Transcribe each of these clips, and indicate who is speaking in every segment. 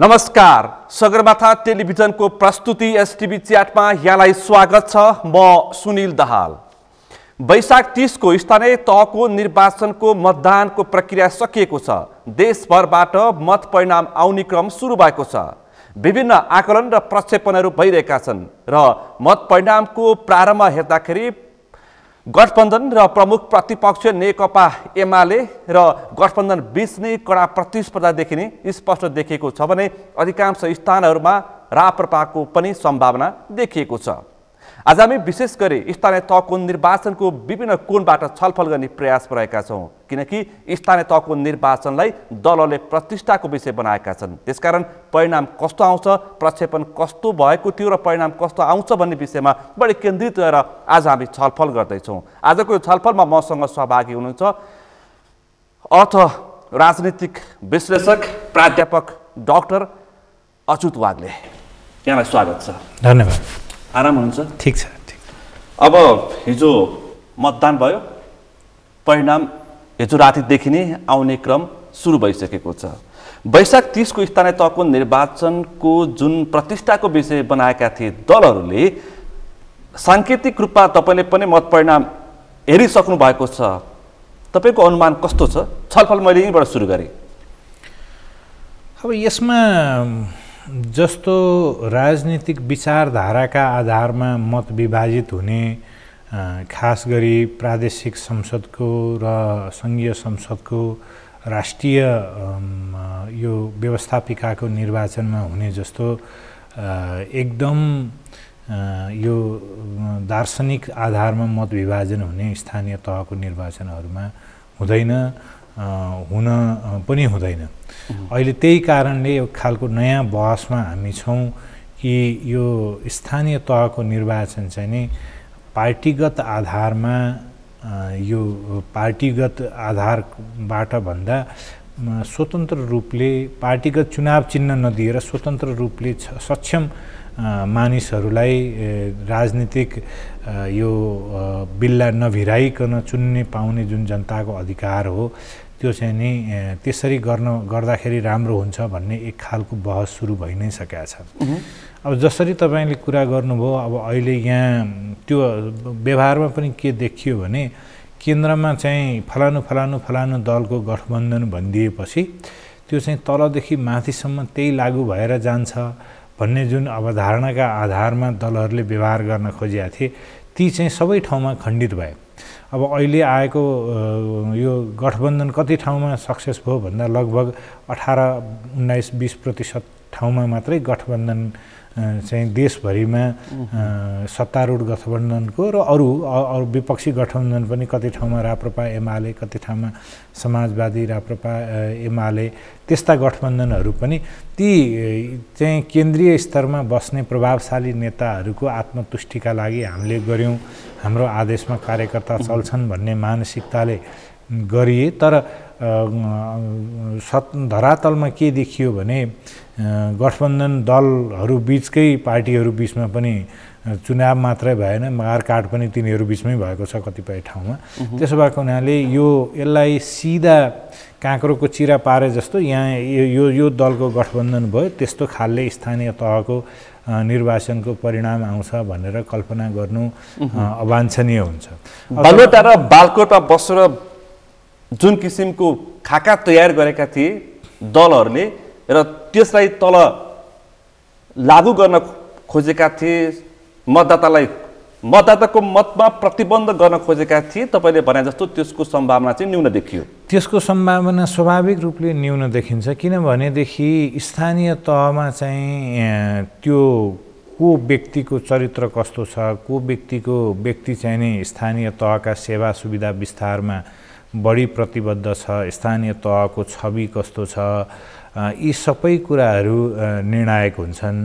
Speaker 1: नमस्कार, सगरमाथा टेलिभिजनको प्रस्तुति एसटिभी च्याटमा यहाँलाई स्वागत छ। म सुनिल दाहाल। वैशाख 30 को स्थानीय तहको निर्वाचनको मतदानको प्रक्रिया सकिएको छ। देशभरबाट मत परिणाम आउने क्रम सुरु भएको छ। विभिन्न आकलन र प्रक्षेपणहरू भइरहेका छन् र मत परिणामको प्रारम्भ हेर्दाखेरि गठबन्धन र प्रमुख प्रतिपक्ष नेकपा एमाले र गठबन्धन बीच नै कडा प्रतिस्पर्धा देखिने स्पष्ट देखिएको छ भने अधिकांश स्थानहरूमा राप्रपाको पनि सम्भावना देखिएको छ। आज हामी विशेष गरी स्थानीय तहको निर्वाचनको विभिन्न कोणबाट छलफल गर्ने प्रयासमा रहेका छौँ, किनकि स्थानीय तहको निर्वाचनलाई दलहरूले प्रतिष्ठाको विषय बनाएका छन्। त्यसकारण परिणाम कस्तो आउँछ, प्रक्षेपण कस्तो भएको थियो र परिणाम कस्तो आउँछ भन्ने विषयमा बढी केन्द्रित रहेर आज हामी छलफल गर्दैछौँ। आजको यो छलफलमा मसँग सहभागी हुनुहुन्छ अर्थ राजनीतिक विश्लेषक प्राध्यापक डाक्टर अच्युत वाग्ले। यहाँलाई स्वागत छ।
Speaker 2: धन्यवाद।
Speaker 1: आराम हुनुहुन्छ?
Speaker 2: ठीक छ।
Speaker 1: अब हिजो मतदान भयो, परिणाम हिजो रातिदेखि नै आउने क्रम सुरु भइसकेको छ। वैशाख 30 को स्थानीय तहको निर्वाचनको जुन प्रतिष्ठाको विषय बनाएका थिए दलहरूले, साङ्केतिक रूपमा तपाईँले पनि मत परिणाम हेरिसक्नु भएको छ। तपाईँको अनुमान कस्तो छ? छलफल मैले यहीँबाट सुरु गरेँ।
Speaker 2: अब यसमा जस्तो राजनीतिक विचारधाराका आधारमा मत विभाजित हुने, खास गरी प्रादेशिक संसदको र सङ्घीय संसदको राष्ट्रिय यो व्यवस्थापिकाको निर्वाचनमा हुने जस्तो एकदम यो दार्शनिक आधारमा मत विभाजन हुने स्थानीय तहको निर्वाचनहरूमा हुँदैन, हुन पनि हुँदैन। अहिले त्यही कारणले यो खालको नयाँ बहसमा हामी छौँ कि यो स्थानीय तहको निर्वाचन चाहिँ नि पार्टीगत आधारमा, यो पार्टीगत आधारबाट भन्दा स्वतन्त्र रूपले पार्टीगत चुनाव चिन्ह नदिएर स्वतन्त्र रूपले सक्षम मानिसहरूलाई राजनीतिक यो बिल्ला नभिराइकन चुन्ने पाउने जुन जनताको अधिकार हो, त्यो चाहिँ नि त्यसरी गर्दाखेरि राम्रो हुन्छ भन्ने एक खालको बहस सुरु भइ नै सकेको छ। अब जसरी तपाईँले कुरा गर्नुभयो, अब अहिले यहाँ त्यो व्यवहारमा पनि के देखियो भने केन्द्रमा चाहिँ फलानु दलको गठबन्धन भनिदिएपछि त्यो चाहिँ तलदेखि माथिसम्म त्यही लागू भएर जान्छ भन्ने जुन अवधारणाका आधारमा दलहरूले व्यवहार गर्न खोजेका थिए, ती चाहिँ सबै ठाउँमा खण्डित भए। अब अहिले आएको यो गठबन्धन कति ठाउँमा सक्सेस भयो भन्दा लगभग 18-19-20% ठाउँमा मात्रै गठबन्धन चाहिँ देशभरिमा सत्तारूढ गठबन्धनको र अरू विपक्षी गठबन्धन पनि कति ठाउँमा राप्रपा एमाले, कति ठाउँमा समाजवादी राप्रपा एमाले, त्यस्ता गठबन्धनहरू पनि ती चाहिँ केन्द्रीय स्तरमा बस्ने प्रभावशाली नेताहरूको आत्मतुष्टिका लागि हामीले गर्यौँ, हाम्रो आदेशमा कार्यकर्ता चल्छन् भन्ने मानसिकताले गरिए। तर धरातलमा के देखियो भने गठबन्धन दलहरू बिचकै पार्टीहरू बिचमा पनि चुनाव मात्रै भएन, मारकाट पनि तिनीहरू बिचमै भएको छ कतिपय ठाउँमा। त्यसो भएको हुनाले यसलाई सिधा काँक्रोको चिरा पारे जस्तो यहाँ यो दलको गठबन्धन भयो, त्यस्तो खालले स्थानीय तहको निर्वाचनको परिणाम आउँछ भनेर कल्पना गर्नु अवाञ्छनीय हुन्छ।
Speaker 1: बालुवाटार र बालकोटमा बसेर जुन किसिमको खाका तयार गरेका थिए दलहरूले र त्यसलाई तल लागू गर्न खोजेका थिए, मतदाताको मतमा प्रतिबन्ध गर्न खोजेका थिए, तपाईँले भने जस्तो त्यसको सम्भावना चाहिँ न्यून देखियो।
Speaker 2: त्यसको सम्भावना स्वाभाविक रूपले न्यून देखिन्छ, किनभनेदेखि स्थानीय तहमा चाहिँ त्यो को व्यक्तिको चरित्र कस्तो छ, को व्यक्ति चाहिँ नि स्थानीय तहका सेवा सुविधा विस्तारमा बढी प्रतिबद्ध छ, स्थानीय तहको छवि कस्तो छ, यी सबै कुराहरू निर्णायक हुन्छन्।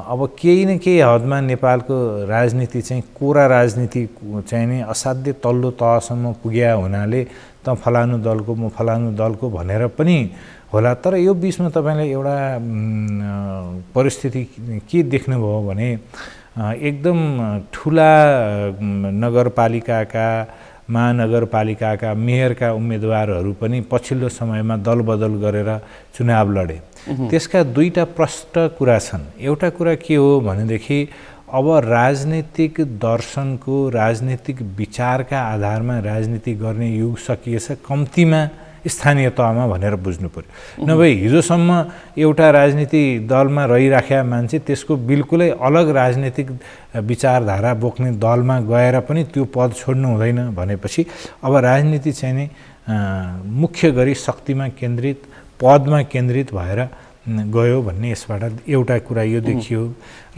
Speaker 2: अब केही न केही हदमा नेपालको राजनीति चाहिँ कोरा राजनीति चाहिँ नि असाध्य तल्लो तहसम्म पुग्या हुनाले त फलानु दलको म फलानु दलको भनेर पनि होला। तर यो बिचमा तपाईँले एउटा परिस्थिति के देख्नुभयो भने एकदम ठुला नगरपालिकाका महानगरपालिकाका मेयरका उम्मेदवारहरू पनि पछिल्लो समयमा दलबदल गरेर चुनाव लडे। त्यसका दुईटा प्रष्ट कुरा छन्। एउटा कुरा के हो भनेदेखि अब राजनीतिक दर्शनको राजनीतिक विचारका आधारमा राजनीति गर्ने युग सकिएछ, कम्तीमा स्थानीय तहमा भनेर बुझ्नु पर्यो। नभए हिजोसम्म एउटा राजनीति दलमा रहिराखेका मान्छे त्यसको बिल्कुलै अलग राजनीतिक विचारधारा बोक्ने दलमा गएर पनि त्यो पद छोड्नु हुँदैन भनेपछि अब राजनीति चाहिँ नि मुख्य गरी शक्तिमा केन्द्रित, पदमा केन्द्रित भएर गयो भन्ने यसबाट एउटा कुरा यो देखियो।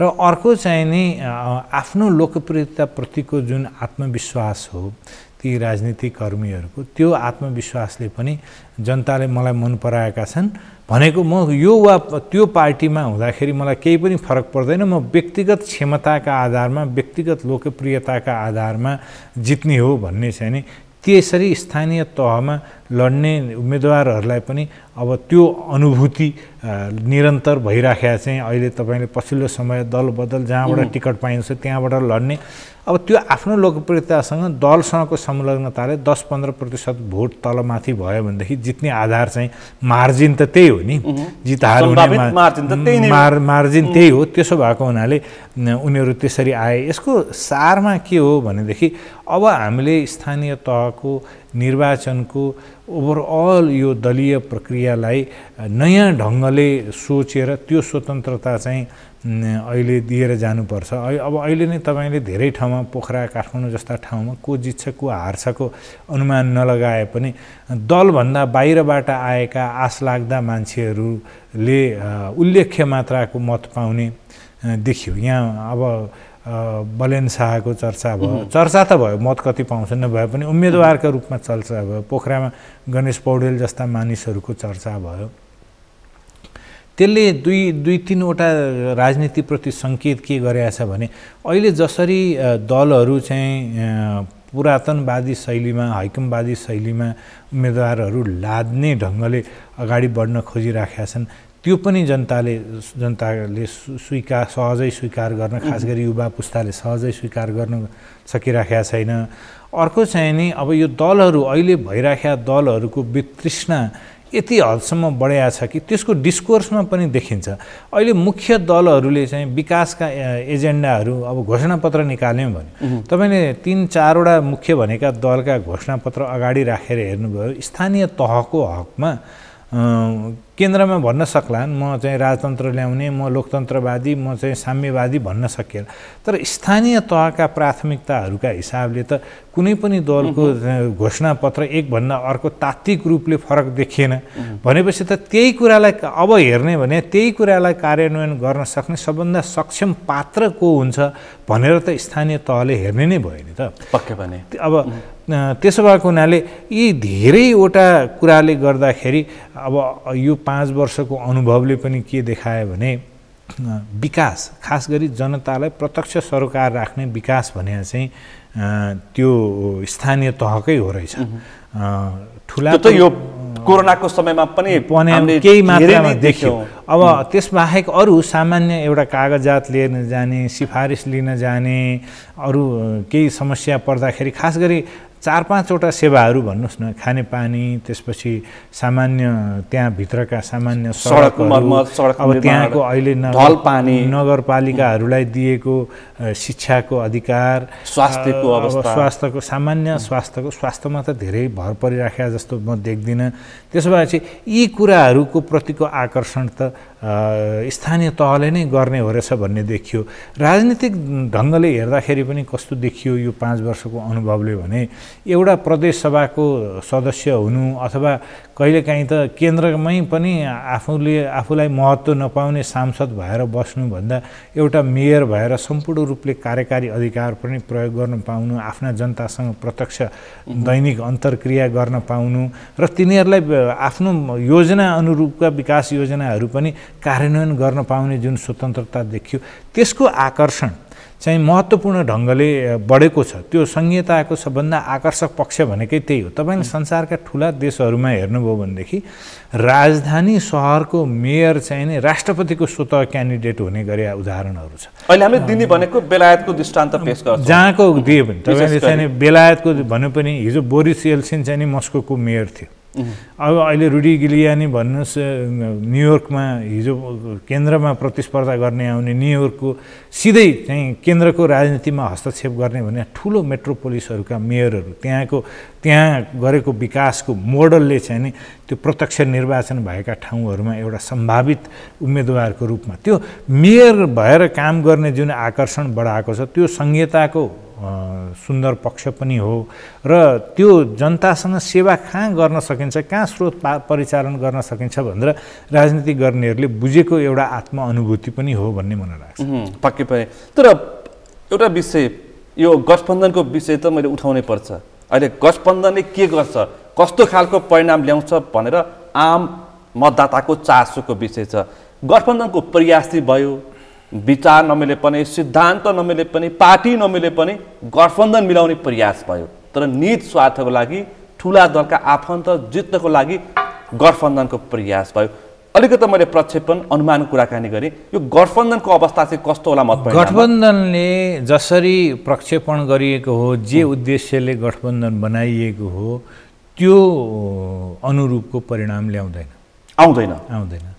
Speaker 2: र अर्को चाहिँ नि आफ्नो लोकप्रियताप्रतिको जुन आत्मविश्वास हो ती राजनीतिक कर्मीहरूको, त्यो आत्मविश्वासले पनि जनताले मलाई मन पराएका छन् भनेको म यो वा त्यो पार्टीमा हुँदाखेरि मलाई केही पनि फरक पर्दैन, म व्यक्तिगत क्षमताका आधारमा व्यक्तिगत लोकप्रियताका आधारमा जित्ने हो भन्ने चाहिँ नि त्यसरी स्थानीय तहमा लड्ने उम्मेदवारहरूलाई पनि अब त्यो अनुभूति निरन्तर भइराखेको चाहिँ अहिले तपाईँले पछिल्लो समय दल बदल जहाँबाट टिकट पाइन्छ त्यहाँबाट लड्ने अब त्यो आफ्नो लोकप्रियतासँग दलसँगको संलग्नताले 10-15% भोट तलमाथि भयो भनेदेखि जित्ने आधार चाहिँ मार्जिन त त्यही हो नि, जित हार हुने मार्जिन त्यही हो। त्यसो भएको हुनाले उनीहरू त्यसरी आए। यसको सारमा के हो भनेदेखि अब हामीले स्थानीय तहको निर्वाचनको ओभरअल यो दलीय प्रक्रियालाई नयाँ ढङ्गले सोचेर त्यो स्वतन्त्रता चाहिँ अहिले दिएर जानुपर्छ। अब अहिले नै तपाईँले धेरै ठाउँमा पोखरा काठमाडौँ जस्ता ठाउँमा को जित्छ को हार्छको अनुमान नलगाए पनि दलभन्दा बाहिरबाट आएका आश लाग्दा मान्छेहरूले उल्लेख्य मात्राको मत पाउने देखियो। यहाँ अब बलेन शाहको चर्चा भयो, चर्चा त भयो, मत कति पाउँछन् नभए पनि उम्मेदवारका रूपमा चर्चा भयो। पोखरामा गणेश पौडेल जस्ता मानिसहरूको चर्चा भयो। त्यसले दुई तीनवटा राजनीतिप्रति सङ्केत के गरेको छ भने अहिले जसरी दलहरू चाहिँ पुरातनवादी शैलीमा, हैकमवादी शैलीमा उम्मेदवारहरू लाद्ने ढङ्गले अगाडि बढ्न खोजिराखेका छन्, त्यो पनि जनताले सहजै स्वीकार गर्न, खास गरी युवा पुस्ताले सहजै स्वीकार गर्न सकिराखेका छैन। अर्को चाहिँ नि अब यो दलहरू अहिले भइराखेका दलहरूको वितृष्णा यति हदसम्म बढेको छ कि त्यसको डिस्कोर्समा पनि देखिन्छ। अहिले मुख्य दलहरूले चाहिँ विकासका एजेन्डाहरू अब घोषणापत्र निकाल्यौँ भने तपाईँले 3-4वटा मुख्य भनेका दलका घोषणापत्र अगाडि राखेर हेर्नुभयो, स्थानीय तहको हकमा केन्द्रमा भन्न सक्लान् म चाहिँ राजतन्त्र ल्याउने, म लोकतन्त्रवादी, म चाहिँ साम्यवादी भन्न सकिएला। तर स्थानीय तहका प्राथमिकताहरूका हिसाबले त कुनै पनि दलको घोषणापत्र एकभन्दा अर्को तात्विक रूपले फरक देखिएन भनेपछि त त्यही कुरालाई अब हेर्ने भने त्यही कुरालाई कार्यान्वयन गर्न सक्ने सबभन्दा सक्षम पात्र को हुन्छ भनेर त स्थानीय तहले हेर्ने नै भयो नि त।
Speaker 1: पक्कै पनि
Speaker 2: अब त्यसो भएको हुनाले यी धेरैवटा कुराले गर्दाखेरि अब यो 5 वर्षको अनुभवले पनि के देखायो भने विकास, खास गरी जनतालाई प्रत्यक्ष सरोकार राख्ने विकास भने चाहिँ त्यो स्थानीय तहकै हो रहेछ। ठुला
Speaker 1: त यो कोरोनाको समयमा पनि
Speaker 2: केही मात्रामा देखियो। अब त्यसबाहेक अरू सामान्य एउटा कागजात लिन जाने, सिफारिस लिन जाने, अरू केही समस्या पर्दाखेरि खास गरी 4-5वटा सेवाहरू भन्नुहोस् न, खानेपानी, त्यसपछि सामान्य त्यहाँभित्रका सामान्य सडकहरू, अब त्यहाँको अहिले नगरपालिकाहरूलाई दिएको शिक्षाको अधिकार, स्वास्थ्यको सामान्य स्वास्थ्यमा त धेरै भर परिराखेका जस्तो म देख्दिनँ। त्यसो भएपछि यी कुराहरूको प्रतिको आकर्षण त स्थानीय तहले नै गर्ने हो रहेछ भन्ने देखियो। राजनीतिक ढङ्गले हेर्दाखेरि पनि कस्तो देखियो यो 5 वर्षको अनुभवले भने एउटा प्रदेश सभाको सदस्य हुनु अथवा कहिलेकाहीँ त केन्द्रमै पनि आफूलाई महत्त्व नपाउने सांसद भएर बस्नुभन्दा एउटा मेयर भएर सम्पूर्ण रूपले कार्यकारी अधिकार पनि प्रयोग गर्न पाउनु, आफ्ना जनतासँग प्रत्यक्ष दैनिक अन्तर्क्रिया गर्न पाउनु र तिनीहरूलाई आफ्नो योजना अनुरूपका विकास योजनाहरू पनि कार्यान्वयन गर्न पाउने जुन स्वतन्त्रता देखियो, त्यसको आकर्षण चाहिँ महत्त्वपूर्ण ढङ्गले बढेको छ। त्यो संहिताको सबभन्दा आकर्षक पक्ष भनेकै त्यही हो। तपाईँले संसारका ठुला देशहरूमा हेर्नुभयो भनेदेखि राजधानी सहरको मेयर चाहिँ नै राष्ट्रपतिको स्वतः क्यान्डिडेट हुने गरी उदाहरणहरू छ।
Speaker 1: अहिले हामीले दिने भनेको बेलायतको दृष्टान्त पेश गर्छौँ।
Speaker 2: जहाँको दिए पनि तपाईँले चाहिँ बेलायतको भन्नु पनि हिजो बोरिस येल्सिन चाहिँ नि मस्कोको मेयर थियो। अब अहिले रुडी गिलियानी भन्नुहोस् न्युयोर्कमा हिजो केन्द्रमा प्रतिस्पर्धा गर्ने आउने न्युयोर्कको सिधै चाहिँ केन्द्रको राजनीतिमा हस्तक्षेप गर्ने भने ठुलो मेट्रोपोलिसहरूका मेयरहरू त्यहाँ गरेको विकासको मोडलले चाहिँ नि त्यो प्रत्यक्ष निर्वाचन भएका ठाउँहरूमा एउटा सम्भावित उम्मेदवारको रूपमा त्यो मेयर भएर काम गर्ने जुन आकर्षण बढाएको छ त्यो संहिताको सुन्दर पक्ष पनि हो र त्यो जनतासँग सेवा कहाँ गर्न सकिन्छ, कहाँ स्रोत परिचालन गर्न सकिन्छ भनेर राजनीति गर्नेहरूले बुझेको एउटा आत्मअनुभूति पनि हो भन्ने मलाई लाग्छ।
Speaker 1: पक्कै पनि। तर एउटा विषय यो गठबन्धनको विषय त मैले उठाउनै पर्छ। अहिले गठबन्धनले के गर्छ, कस्तो खालको परिणाम ल्याउँछ भनेर आम मतदाताको चासोको विषय छ। गठबन्धनको प्रयास भयो, विचार नमिले पनि, सिद्धान्त नमिले पनि, पार्टी नमिले पनि गठबन्धन मिलाउने प्रयास भयो। तर निज स्वार्थको लागि ठुला दलका आफन्त जित्नको लागि गठबन्धनको प्रयास भयो। अलिकति मैले प्रक्षेपण अनुमान कुराकानी गरेँ, यो गठबन्धनको अवस्था चाहिँ कस्तो होला मत परिणाम?
Speaker 2: गठबन्धनले जसरी प्रक्षेपण गरिएको हो, जे उद्देश्यले गठबन्धन बनाइएको हो त्यो अनुरूपको परिणाम आउँदैन।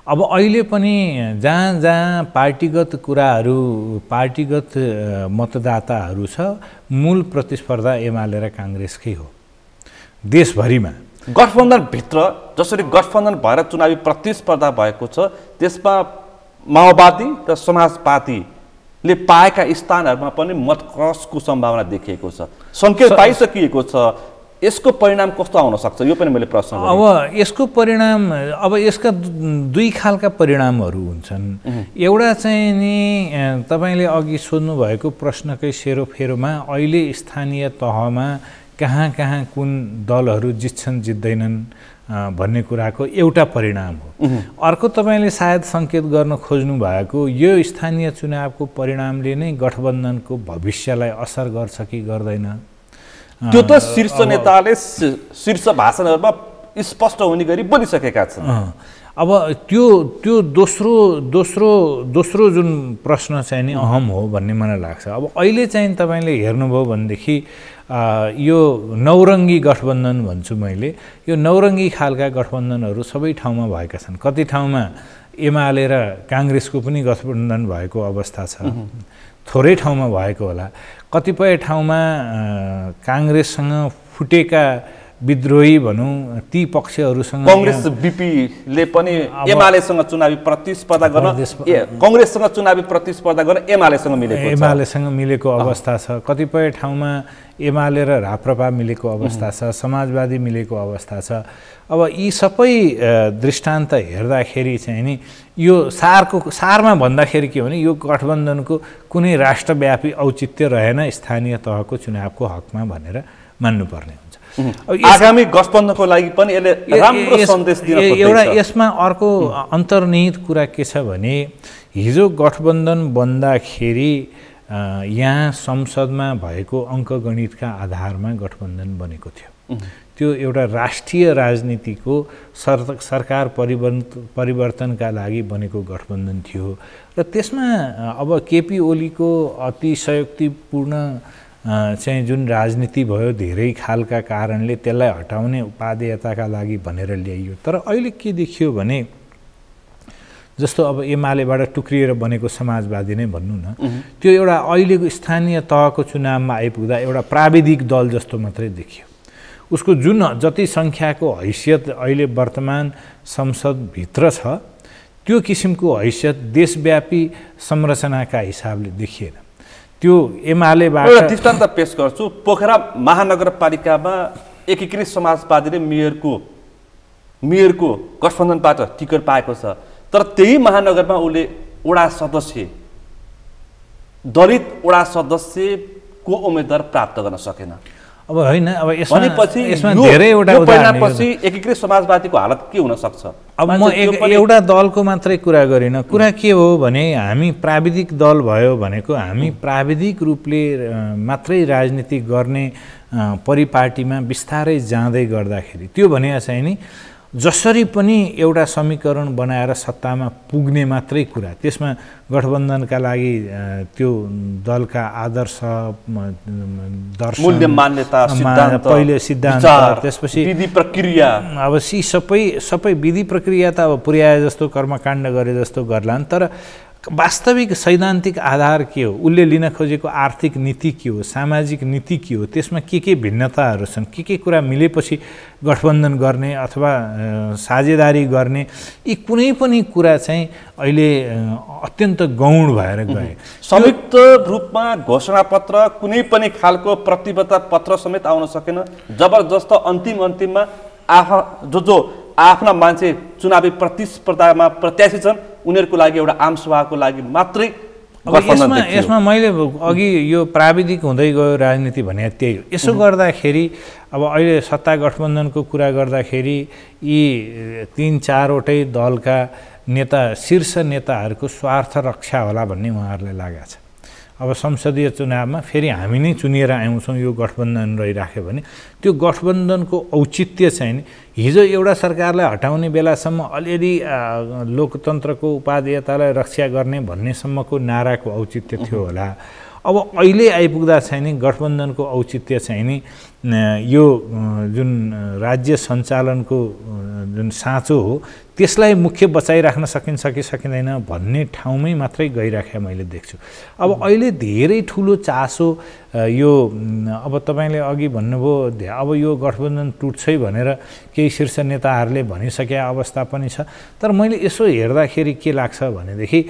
Speaker 2: अब अहिले पनि जहाँ जहाँ पार्टीगत कुराहरू, पार्टीगत मतदाताहरू छ, मूल प्रतिस्पर्धा एमाले र काङ्ग्रेसकै हो देशभरिमा।
Speaker 1: गठबन्धनभित्र जसरी गठबन्धन भएर चुनावी प्रतिस्पर्धा भएको छ त्यसमा माओवादी र समाजवादीले पाएका स्थानहरूमा पनि मतक्रसको सम्भावना देखिएको छ, सङ्केत पाइसकिएको छ। यसको परिणाम कस्तो आउन सक्छ यो पनि मैले प्रश्न गरेँ।
Speaker 2: अब यसको परिणाम, अब यसका दुई खालका परिणामहरू हुन्छन्। एउटा चाहिँ नि तपाईँले अघि सोध्नु भएको प्रश्नकै सेरोफेरोमा अहिले स्थानीय तहमा कहाँ कहाँ कुन दलहरू जित्छन् जित्दैनन् भन्ने कुराको एउटा परिणाम हो। अर्को तपाईँले सायद सङ्केत गर्न खोज्नु भएको यो स्थानीय चुनावको परिणामले नै गठबन्धनको भविष्यलाई असर गर्छ कि गर्दैन,
Speaker 1: त्यो त शीर्ष नेताले शीर्ष भाषणहरूमा स्पष्ट हुने गरी बोलिसकेका छन्।
Speaker 2: अब त्यो दोस्रो जुन प्रश्न चाहिँ नि अहम हो भन्ने मलाई लाग्छ। अब अहिले चाहिँ तपाईँले हेर्नुभयो भनेदेखि यो नौरङ्गी गठबन्धन भन्छु मैले, यो नौरङ्गी खालका गठबन्धनहरू सबै ठाउँमा भएका छन्। कति ठाउँमा एमाले र काङ्ग्रेसको पनि गठबन्धन भएको अवस्था छ, थोरै ठाउँमा भएको होला। कतिपय ठाउँमा काङ्ग्रेससँग फुटेका विद्रोही भनौँ ती पक्षहरूसँग
Speaker 1: काङ्ग्रेस बीपीले पनि एमालेसँग चुनावी प्रतिस्पर्धा गर्न, काङ्ग्रेससँग चुनावी प्रतिस्पर्धा गर्न एमालेसँग मिलेको
Speaker 2: अवस्था छ। कतिपय ठाउँमा एमाले र राप्रपा मिलेको अवस्था छ, समाजवादी मिलेको अवस्था छ। अब यी सबै दृष्टान्त हेर्दाखेरि चाहिँ नि यो सारमा भन्दाखेरि के हो भने यो गठबन्धनको कुनै राष्ट्रव्यापी औचित्य रहेन स्थानीय तहको चुनावको हकमा भनेर मान्नुपर्ने हुन्छ।
Speaker 1: आगामी गठबन्धनको लागि पनि यसले राम्रो सन्देश दिन खोज्दैछ।
Speaker 2: एउटा यसमा अर्को अन्तर्निहित कुरा के छ भने हिजो गठबन्धन बन्दाखेरि यहाँ संसदमा भएको अङ्कगणितका आधारमा गठबन्धन बनेको थियो। त्यो एउटा राष्ट्रिय राजनीतिको सरकार परिवर्तनका लागि बनेको गठबन्धन थियो र त्यसमा अब केपी ओलीको अतिशयोक्तिपूर्ण चाहिँ जुन राजनीति भयो धेरै खालका कारणले त्यसलाई हटाउने उपादेयताका लागि भनेर ल्याइयो। तर अहिले के देखियो भने जस्तो अब एमालेबाट टुक्रिएर बनेको समाजवादी नै भन्नु न, त्यो एउटा अहिलेको स्थानीय तहको चुनावमा आइपुग्दा एउटा प्राविधिक दल जस्तो मात्रै देखियो। उसको जुन जति सङ्ख्याको हैसियत अहिले वर्तमान संसदभित्र छ त्यो किसिमको हैसियत देशव्यापी संरचनाका हिसाबले देखिएन। त्यो एमालेबाट
Speaker 1: एउटा दृष्टान्त पेश गर्छु। पोखरा महानगरपालिकामा एकीकृत समाजवादीले मेयरको गठबन्धनबाट टिकट पाएको छ, तर त्यही महानगरमा उसले दलित वडा सदस्यको उम्मेदवार प्राप्त गर्न सकेन।
Speaker 2: अब होइन, अब
Speaker 1: यसमा धेरैवटा परिणामपछि एकीकृत समाजवादीको हालत के हुन सक्छ?
Speaker 2: अब म एउटा दलको मात्रै कुरा गरिनँ। कुरा के हो भने हामी प्राविधिक दल भयो भनेको हामी प्राविधिक रूपले मात्रै राजनीति गर्ने परिपाटीमा बिस्तारै जाँदै गर्दाखेरि त्यो भने चाहिँ नि जसरी पनि एउटा समीकरण बनाएर सत्तामा पुग्ने मात्रै कुरा, त्यसमा गठबन्धनका लागि त्यो दलका आदर्श दर्शन
Speaker 1: मूल्य मान्यता सिद्धान्त
Speaker 2: पहिले सिद्धान्त त्यसपछि
Speaker 1: विधि प्रक्रिया
Speaker 2: अब सबै विधि प्रक्रिया त अब पुर्याए जस्तो कर्मकाण्ड गरे जस्तो गर्लान्, तर वास्तविक सैद्धान्तिक आधार के हो, उसले लिन खोजेको आर्थिक नीति के हो, सामाजिक नीति के हो, त्यसमा के भिन्नताहरू छन्, के कुरा मिलेपछि गठबन्धन गर्ने अथवा साझेदारी गर्ने, यी कुनै पनि कुरा चाहिँ अहिले अत्यन्त गौण भएर गए।
Speaker 1: संयुक्त रूपमा घोषणापत्र कुनै पनि खालको प्रतिबद्धता पत्र समेत आउन सकेन। जबरजस्त अन्तिममा जो आफ्ना मान्छे चुनावी प्रतिस्पर्धामा प्रत्याशी छन् उनीहरूको लागि एउटा आम सभाको लागि मात्रै गठबन्धन देखियो।
Speaker 2: यसमा मैले अघि यो प्राविधिक हुँदै गयो राजनीति भने त्यही हो। यसो गर्दाखेरि अब अहिले सत्ता गठबन्धनको कुरा गर्दाखेरि यी 3-4वटै दलका नेता शीर्ष नेताहरूको स्वार्थ रक्षा होला भन्ने उहाँहरूलाई लागेको छ। अब संसदीय चुनावमा फेरि हामी नै चुनिएर आउँछौँ, यो गठबन्धन रहिराख्यो भने त्यो गठबन्धनको औचित्य चाहिँ नि हिजो एउटा सरकारलाई हटाउने बेलासम्म अलिअलि लोकतन्त्रको उपादेयतालाई रक्षा गर्ने भन्नेसम्मको नाराको औचित्य थियो होला। अब अहिले आइपुग्दा चाहिँ नि गठबन्धनको औचित्य चाहिँ नि यो जुन राज्य सञ्चालनको जुन साँचो हो त्यसलाई मुख्य बचाइराख्न सकिन्छ कि सकिँदैन भन्ने ठाउँमै मात्रै गइराखेको मैले देख्छु। अब अहिले धेरै ठुलो चासो यो अब तपाईँले अघि भन्नुभयो अब यो गठबन्धन टुट्छै भनेर केही शीर्ष नेताहरूले भनिसके अवस्था पनि छ। तर मैले यसो हेर्दाखेरि के लाग्छ भनेदेखि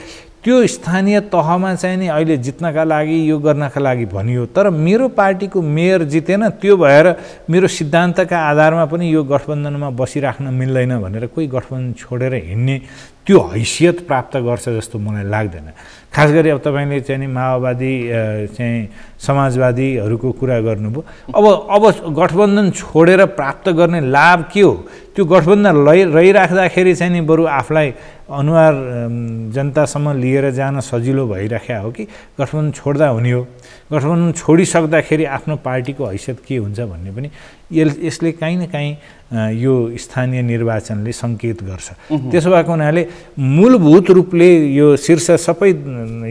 Speaker 2: त्यो स्थानीय तहमा चाहिँ नि अहिले जित्नका लागि यो गर्नका लागि भनियो, तर मेरो पार्टीको मेयर जितेन, त्यो भएर मेरो सिद्धान्तका आधारमा पनि यो गठबन्धनमा बसिराख्न मिल्दैन भनेर कोही गठबन्धन छोडेर हिँड्ने त्यो हैसियत प्राप्त गर्छ जस्तो मलाई लाग्दैन। खास गरी अब तपाईँले चाहिँ नि माओवादी चाहिँ समाजवादीहरूको कुरा गर्नुभयो। अब गठबन्धन छोडेर प्राप्त गर्ने लाभ के हो? त्यो गठबन्धन रहिराख्दाखेरि चाहिँ नि बरु आफूलाई अनुहार जनतासम्म लिएर जान सजिलो भइराखेको हो कि गठबन्धन छोड्दा हुने हो? गठबन्धन छोडिसक्दाखेरि आफ्नो पार्टीको हैसियत के हुन्छ भन्ने पनि यसले काहीँ न काहीँ यो स्थानीय निर्वाचनले सङ्केत गर्छ। त्यसो भएको हुनाले मूलभूत रूपले यो शीर्ष सबै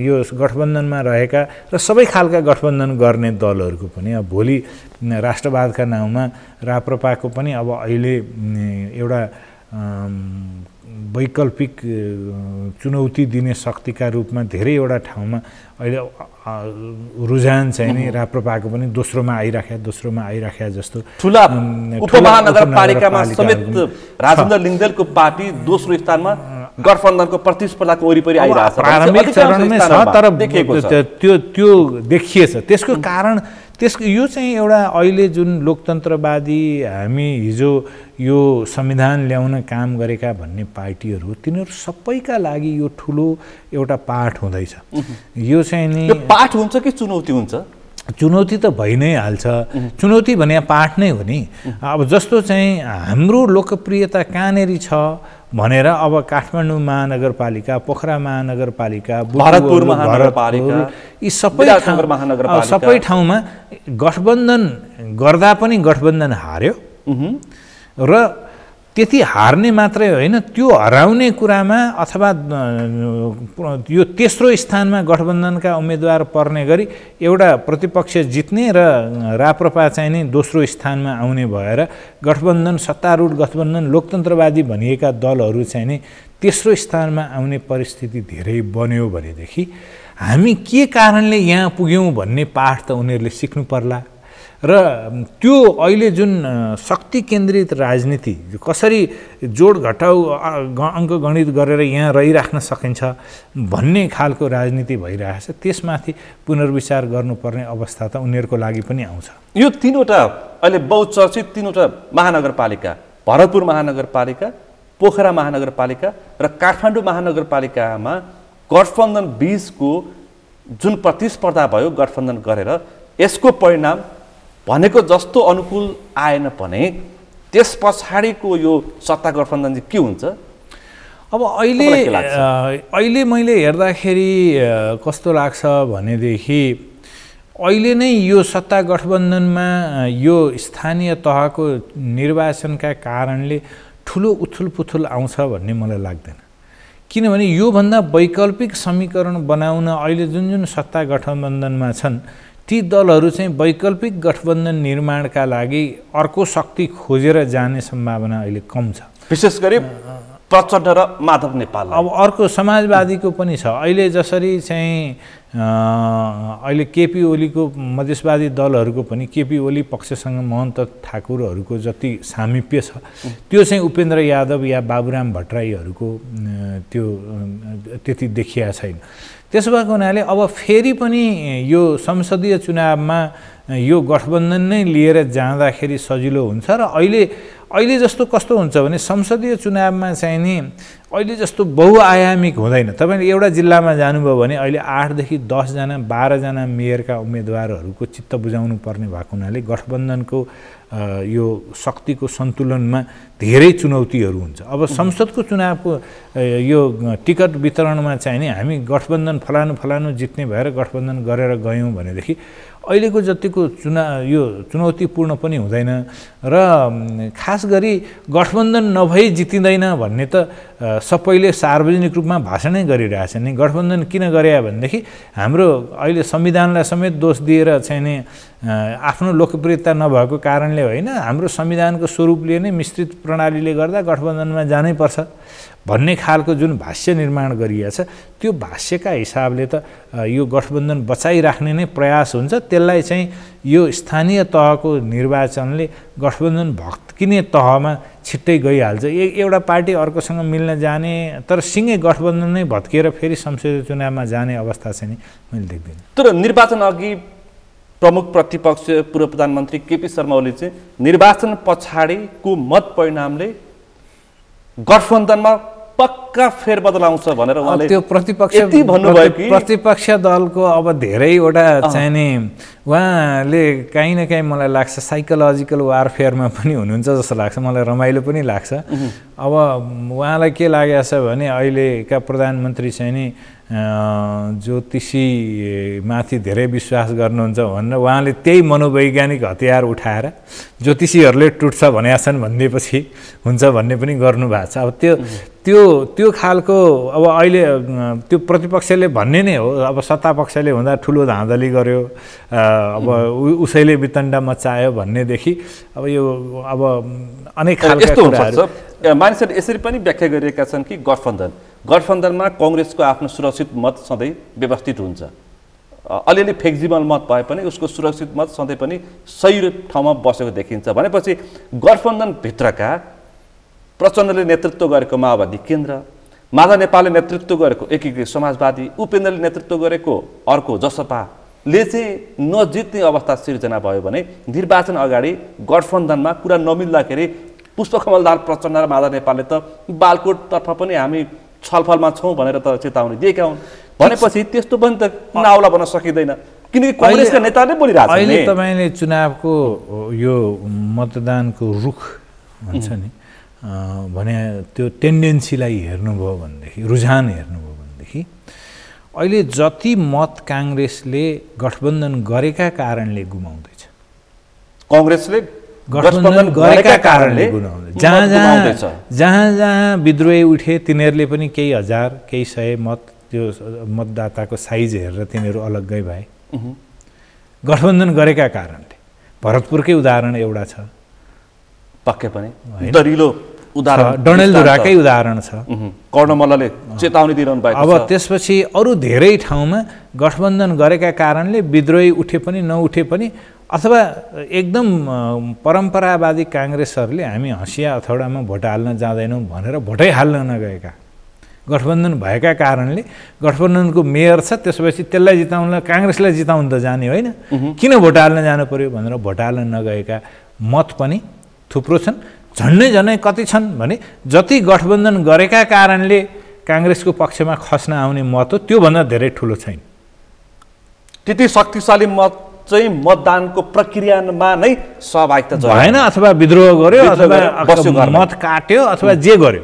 Speaker 2: यो गठबन्धनमा रहेका र सबै खालका गठबन्धन गर्ने दलहरूको पनि अब भोलि राष्ट्रवादका नाउँमा राप्रपाको पनि अब अहिले एउटा वैकल्पिक चुनौती दिने शक्तिका रूपमा धेरैवटा ठाउँमा अहिले रुझान चाहिँ नि राप्रपाको पनि दोस्रोमा आइराख्या जस्तो
Speaker 1: ठुला उपमहानगरपालिकामा समेत राजेन्द्र लिङ्गदेलको पार्टी दोस्रो स्थानमा गठबन्धनको प्रतिस्पर्धाको वरिपरि आइरहेछ।
Speaker 2: प्रारम्भिक चरणमै छ तर त्यो देखिएछ। त्यसको कारण यो चाहिँ एउटा अहिले जुन लोकतन्त्रवादी हामी हिजो यो संविधान ल्याउन काम गरेका भन्ने पार्टीहरू तिनीहरू सबैका लागि यो ठुलो एउटा पाठ हुँदैछ। यो चाहिँ नि
Speaker 1: पाठ हुन्छ कि चुनौती हुन्छ?
Speaker 2: चुनौती त भइ नै हाल्छ। चुनौती भने पाठ नै हो नि। अब जस्तो चाहिँ हाम्रो लोकप्रियता कहाँनेर छ भनेर अब काठमाडौँ महानगरपालिका, पोखरा महानगरपालिका,
Speaker 1: भरतपुर महानगरपालिका,
Speaker 2: यी सबै ठाउँमा गठबन्धन गर्दा पनि गठबन्धन हार्यो र त्यति हार्ने मात्रै होइन, त्यो हराउने कुरामा अथवा यो तेस्रो स्थानमा गठबन्धनका उम्मेदवार पर्ने गरी एउटा प्रतिपक्ष जित्ने र राप्रपा चाहिँ नि दोस्रो स्थानमा आउने भएर गठबन्धन सत्तारूढ गठबन्धन लोकतन्त्रवादी भनिएका दलहरू चाहिँ नि तेस्रो स्थानमा आउने परिस्थिति धेरै बन्यो भनेदेखि हामी के कारणले यहाँ पुग्यौँ भन्ने पाठ त उनीहरूले सिक्नु पर्ला। र त्यो अहिले जुन शक्ति केन्द्रित राजनीति कसरी जोड घटाउ अङ्कगणित गरेर यहाँ रहिराख्न सकिन्छ भन्ने खालको राजनीति भइरहेछ, त्यसमाथि पुनर्विचार गर्नुपर्ने अवस्था त उनीहरूको लागि पनि आउँछ।
Speaker 1: यो तीनवटा अहिले बहुचर्चित तीनवटा महानगरपालिका, भरतपुर महानगरपालिका, पोखरा महानगरपालिका र काठमाडौँ महानगरपालिकामा गठबन्धन बीचको जुन प्रतिस्पर्धा भयो गठबन्धन गरेर यसको परिणाम भनेको जस्तो अनुकूल आएन भने त्यस पछाडिको यो सत्ता गठबन्धन चाहिँ के हुन्छ?
Speaker 2: अब अहिले मैले हेर्दाखेरि कस्तो लाग्छ भनेदेखि अहिले नै यो सत्ता गठबन्धनमा यो स्थानीय तहको निर्वाचनका कारणले ठुलो उथुलपुथुल आउँछ भन्ने मलाई लाग्दैन। किनभने योभन्दा वैकल्पिक समीकरण बनाउन अहिले जुन जुन सत्ता गठबन्धनमा छन् ती दलहरू चाहिँ वैकल्पिक गठबन्धन निर्माणका लागि अर्को शक्ति खोजेर जाने सम्भावना अहिले कम छ,
Speaker 1: विशेष गरी प्रचण्ड र माधव नेपाल।
Speaker 2: अब अर्को समाजवादीको पनि छ। अहिले जसरी चाहिँ अहिले केपी ओलीको मधेसवादी दलहरूको पनि केपी ओली पक्षसँग महन्त ठाकुरहरूको जति सामिप्य छ त्यो चाहिँ उपेन्द्र यादव या बाबुराम भट्टराईहरूको त्यो त्यति देखिया छैन। त्यसो भएको हुनाले अब फेरि पनि यो संसदीय चुनावमा यो गठबन्धन नै लिएर जाँदाखेरि सजिलो हुन्छ। र अहिले जस्तो कस्तो हुन्छ भने संसदीय चुनावमा चाहिँ नि अहिले जस्तो बहुआयामिक हुँदैन। तपाईँले एउटा जिल्लामा जानुभयो भने अहिले 8 देखि 10 जना 12 जना मेयरका उम्मेदवारहरूको चित्त बुझाउनु पर्ने भएको हुनाले गठबन्धनको यो शक्तिको सन्तुलनमा धेरै चुनौतीहरू हुन्छ। अब संसदको चुनावको यो टिकट वितरणमा चाहिँ नि हामी गठबन्धन फलानु जित्ने भएर गठबन्धन गरेर गयौँ भनेदेखि अहिलेको जतिको यो चुनौतीपूर्ण पनि हुँदैन। र खास गरी गठबन्धन नभई जितिँदैन भन्ने त सबैले सार्वजनिक रूपमा भाषणै गरिरहेछन् नि। गठबन्धन किन गरे भनेदेखि हाम्रो अहिले संविधानलाई समेत दोष दिएर चाहिँ नि आफ्नो लोकप्रियता नभएको कारणले होइन, हाम्रो संविधानको स्वरूपले नै मिश्रित प्रणालीले गर्दा गठबन्धनमा जानै पर्छ भन्ने खालको जुन भाष्य निर्माण गरिएको छ त्यो भाष्यका हिसाबले त यो गठबन्धन बचाइराख्ने नै प्रयास हुन्छ। त्यसलाई चाहिँ यो स्थानीय तहको निर्वाचनले गठबन्धन भत्किने तहमा छिट्टै गइहाल्छ। एउटा पार्टी अर्कोसँग मिल्न जाने तर सिँगै गठबन्धन नै भत्किएर फेरि संसदीय चुनावमा जाने अवस्था चाहिँ नि मैले देख्दिनँ।
Speaker 1: तर निर्वाचन अघि प्रमुख प्रतिपक्ष पूर्व प्रधानमन्त्री केपी शर्मा ओली चाहिँ निर्वाचन पछाडिको मत परिणामले गठबन्धनमा पक्का फेरबदल आउँछ भनेर उहाँले
Speaker 2: त्यो प्रतिपक्ष दलको अब धेरैवटा चाहिँ नि उहाँले काहीँ न काहीँ मलाई लाग्छ साइकोलोजिकल वारफेयरमा पनि हुनुहुन्छ जस्तो लाग्छ। मलाई रमाइलो पनि लाग्छ। अब उहाँलाई के लागेको छ भने अहिलेका प्रधानमन्त्री चाहिँ नि ज्योतिषीमाथि धेरै विश्वास गर्नुहुन्छ भनेर उहाँले त्यही मनोवैज्ञानिक हतियार उठाएर ज्योतिषीहरूले टुट्छ भनेका छन् भनिदिएपछि हुन्छ भन्ने पनि गर्नुभएको छ। अब त्यो खालको अब अहिले त्यो प्रतिपक्षले भन्ने नै हो। अब सत्तापक्षले हुँदा ठुलो धाँधली गर्यो, अब उसैले वितण्डा मचायो भन्नेदेखि अब यो अब अनेक खालका कुराहरू
Speaker 1: मानिसहरूले यसरी पनि व्याख्या गरिएका छन् कि गठबन्धनमा कङ्ग्रेसको आफ्नो सुरक्षित मत सधैँ व्यवस्थित हुन्छ। अलिअलि फ्लेक्जिबल मत भए पनि उसको सुरक्षित मत सधैँ पनि सही ठाउँमा बसेको देखिन्छ। भनेपछि गठबन्धनभित्रका प्रचण्डले नेतृत्व गरेको माओवादी केन्द्र, माधव नेपालले नेतृत्व गरेको एकीकृत समाजवादी, उपेन्द्रले नेतृत्व गरेको अर्को जसपाले चाहिँ नजित्ने अवस्था सिर्जना भयो भने निर्वाचन अगाडि गठबन्धनमा कुरा नमिल्दाखेरि पुष्पकमलदार प्रचण्ड र माधव नेपालले त बालकोटतर्फ पनि हामी छलफलमा छौँ भनेर त चेतावनी दिएका हुन्। भनेपछि त्यस्तो पनि त नाउला बन्न सकिँदैन किनकि कङ्ग्रेसका नेताले बोलिरहेको छ।
Speaker 2: अहिले तपाईँले चुनावको यो मतदानको रुख भन्छ नि भने त्यो टेन्डेन्सीलाई हेर्नुभयो भनेदेखि, रुझान हेर्नुभयो भनेदेखि अहिले जति मत काङ्ग्रेसले गठबन्धन गरेका कारणले गुमाउँदैछ,
Speaker 1: कङ्ग्रेसले
Speaker 2: गठबन्धन गरेका कारणले गुमाउँदैछ। जहाँ विद्रोही उठे तिनीहरूले पनि केही हजार केही सय मत त्यो मतदाताको साइज हेरेर तिनीहरू अलग्गै भए गठबन्धन गरेका कारणले। भरतपुरकै उदाहरण एउटा छ,
Speaker 1: पक्कै पनि दरिलो उदाहरण,
Speaker 2: डडेलधुराकै उदाहरण छ।
Speaker 1: कर्णमल्लले चेतावनी दिइरहनु भएको छ।
Speaker 2: अब त्यसपछि अरू धेरै ठाउँमा गठबन्धन गरेका कारणले विद्रोही उठे पनि नउठे पनि अथवा एकदम परम्परावादी काङ्ग्रेसहरूले हामी हँसिया अथौडामा भोट हाल्न जाँदैनौँ भनेर भोटै हाल्न नगएका, गठबन्धन भएका कारणले गठबन्धनको मेयर छ त्यसपछि त्यसलाई जिताउन काङ्ग्रेसलाई जिताउन त जाने होइन, किन भोट हाल्न जानु पर्यो भनेर भोट हाल्न नगएका मत पनि थुप्रो छन्। झन्डै कति छन् भने जति गठबन्धन गरेका कारणले काङ्ग्रेसको पक्षमा खस्न आउने मत हो त्योभन्दा धेरै ठुलो छैन।
Speaker 1: त्यति शक्तिशाली मत चाहिँ मतदानको प्रक्रियामा नै सहभागिता
Speaker 2: भएन अथवा विद्रोह गर्यो अथवा मत काट्यो अथवा जे गर्यो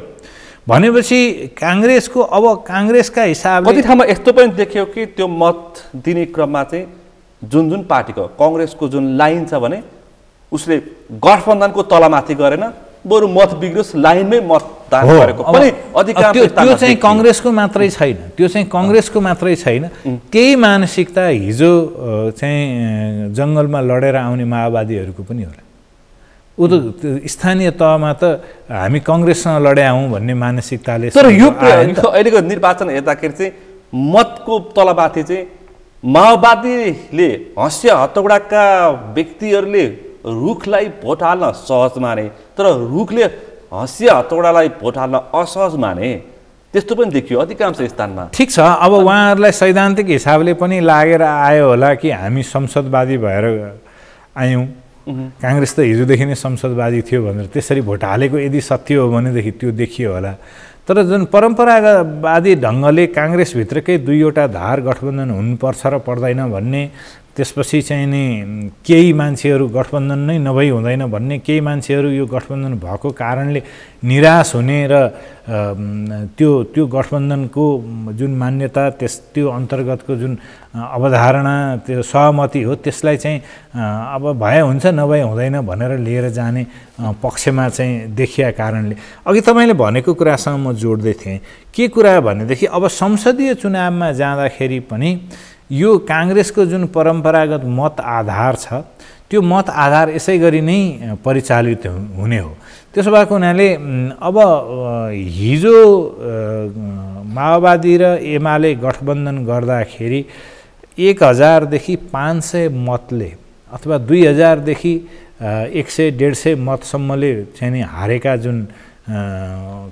Speaker 2: भनेपछि काङ्ग्रेसको अब काङ्ग्रेसका हिसाबले
Speaker 1: कति ठाउँमा यस्तो पनि देखियो कि त्यो मत दिने क्रममा चाहिँ जुन पार्टीको कङ्ग्रेसको जुन लाइन छ भने उसले गठबन्धनको तलमाथि गरेन, बरु मत बिग्रियोस् लाइनमै मतदान गरेको पनि अधिकांश
Speaker 2: त्यो चाहिँ कांग्रेसको मात्रै छैन, त्यो चाहिँ कांग्रेसको मात्रै छैन। त्यही मानसिकता हिजो चाहिँ जंगलमा लडेर आउने माओवादीहरूको पनि होला। उ त स्थानीय तहमा त हामी कांग्रेससँग लडे आउँ भन्ने मानसिकताले।
Speaker 1: तर यो अहिलेको निर्वाचन हेर्दाखेरि चाहिँ मतको तलमाथि चाहिँ माओवादीले हँसिया हतौडाका व्यक्तिहरूले रुखलाई भोट हाल्न सहज माने, तर रुखले हँसिया हतौडालाई भोट हाल्न असहज माने, त्यस्तो पनि देखियो अधिकांश स्थानमा।
Speaker 2: ठिक छ, अब उहाँहरूलाई सैद्धान्तिक हिसाबले पनि लागेर आयो होला कि हामी संसदवादी भएर आयौँ, कांग्रेस त हिजोदेखि नै संसदवादी थियो भनेर त्यसरी भोट हालेको यदि सत्य हो भनेदेखि त्यो देखियो होला। तर जुन परम्परागतवादी ढङ्गले कांग्रेसभित्रकै दुईवटा धार गठबन्धन हुनुपर्छ र पर्दैन भन्ने, त्यसपछि चाहिँ नि केही मान्छेहरू गठबन्धन नै नभई हुँदैन भन्ने, केही मान्छेहरू यो गठबन्धन भएको कारणले निराश हुने र त्यो गठबन्धनको जुन मान्यता त्यो अन्तर्गतको जुन अवधारणा त्यो सहमति हो त्यसलाई चाहिँ अब भए हुन्छ नभए हुँदैन भनेर लिएर जाने पक्षमा चाहिँ देखिया कारणले अघि तपाईँले भनेको कुरासँग म जोड्दै थिएँ। के कुरा भनेदेखि अब संसदीय चुनावमा जाँदाखेरि पनि यो कांग्रेसको जुन परम्परागत मत आधार छ त्यो मत आधार यसै गरी नै परिचालित हुने हो। त्यसो भएको हुनाले अब हिजो माओवादी र एमाले गठबन्धन गर्दाखेरि 1000 देखि 500 मतले अथवा 2000 देखि 100-150 मतसम्मले चाहिँ नि हारेका जुन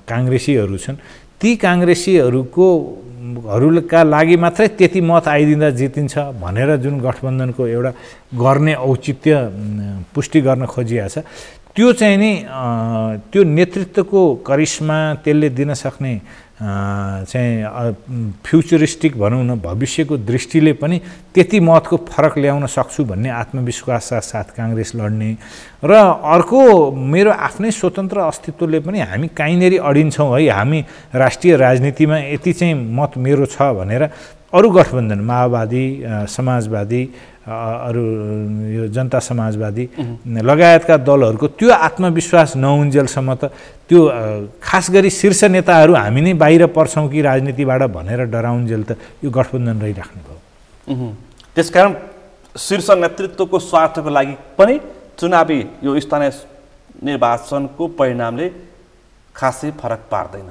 Speaker 2: कांग्रेसीहरू छन् ती कांग्रेसीहरूका लागि मात्रै त्यति मत आइदिँदा जितिन्छ भनेर जुन गठबन्धनको एउटा गर्ने औचित्य पुष्टि गर्न खोजिएको छ त्यो चाहिँ नि त्यो नेतृत्वको करिश्मा त्यसले दिन सक्ने चाहिँ फ्युचरिस्टिक भनौँ न भविष्यको दृष्टिले पनि त्यति मतको फरक ल्याउन सक्छु भन्ने आत्मविश्वास साथ कांग्रेस लड्ने र अर्को मेरो आफ्नै स्वतन्त्र अस्तित्वले पनि हामी कहीँनेरि अडिन्छौँ है, हामी राष्ट्रिय राजनीतिमा यति चाहिँ मत मेरो छ भनेर अरू गठबन्धन माओवादी समाजवादी अरू यो जनता समाजवादी लगायतका दलहरूको त्यो आत्मविश्वास नहुन्जेलसम्म त त्यो खास गरी शीर्ष नेताहरू हामी नै बाहिर पर्छौँ कि राजनीतिबाट भनेर डराउन्जेल त यो गठबन्धन रहिराख्ने भयो।
Speaker 1: त्यसकारण शीर्ष नेतृत्वको स्वार्थको लागि पनि चुनावी यो स्थानीय निर्वाचनको परिणामले खासै फरक पार्दैन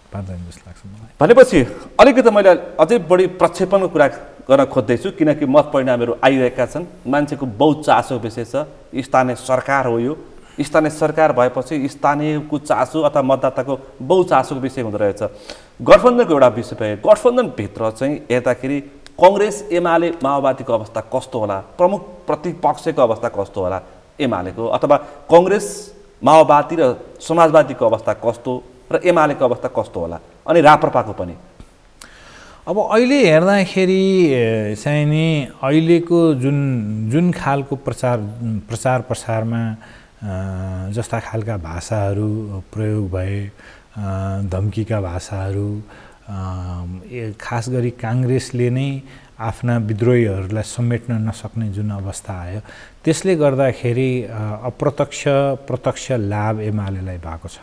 Speaker 1: जस्तो लाग्छ मलाई। भनेपछि अलिकति मैले अझै बढी प्रक्षेपणको कुरा गर्न खोज्दैछु किनकि मत परिणामहरू आइरहेका छन्। मान्छेको बहुत चासो विषय छ, स्थानीय सरकार हो यो, स्थानीय सरकार भएपछि स्थानीयको चासो अथवा मतदाताको बहुत चासोको विषय हुँदो रहेछ। गठबन्धनको एउटा विषय भयो, गठबन्धनभित्र चाहिँ हेर्दाखेरि कांग्रेस एमाले माओवादीको अवस्था कस्तो होला, प्रमुख प्रतिपक्षको अवस्था कस्तो होला एमालेको, अथवा कांग्रेस माओवादी र समाजवादीको अवस्था कस्तो र एमालेको अवस्था कस्तो होला, अनि राप्रपाको पनि।
Speaker 2: अब अहिले हेर्दाखेरि चाहिँ नि अहिलेको जुन खालको प्रचार प्रसारमा जस्ता खालका भाषाहरू प्रयोग भए, धम्कीका भाषाहरू, खास गरी कांग्रेसले नै आफ्ना विद्रोहीहरूलाई समेट्न नसक्ने जुन अवस्था आयो त्यसले गर्दाखेरि अप्रत्यक्ष प्रत्यक्ष लाभ एमालेलाई भएको छ।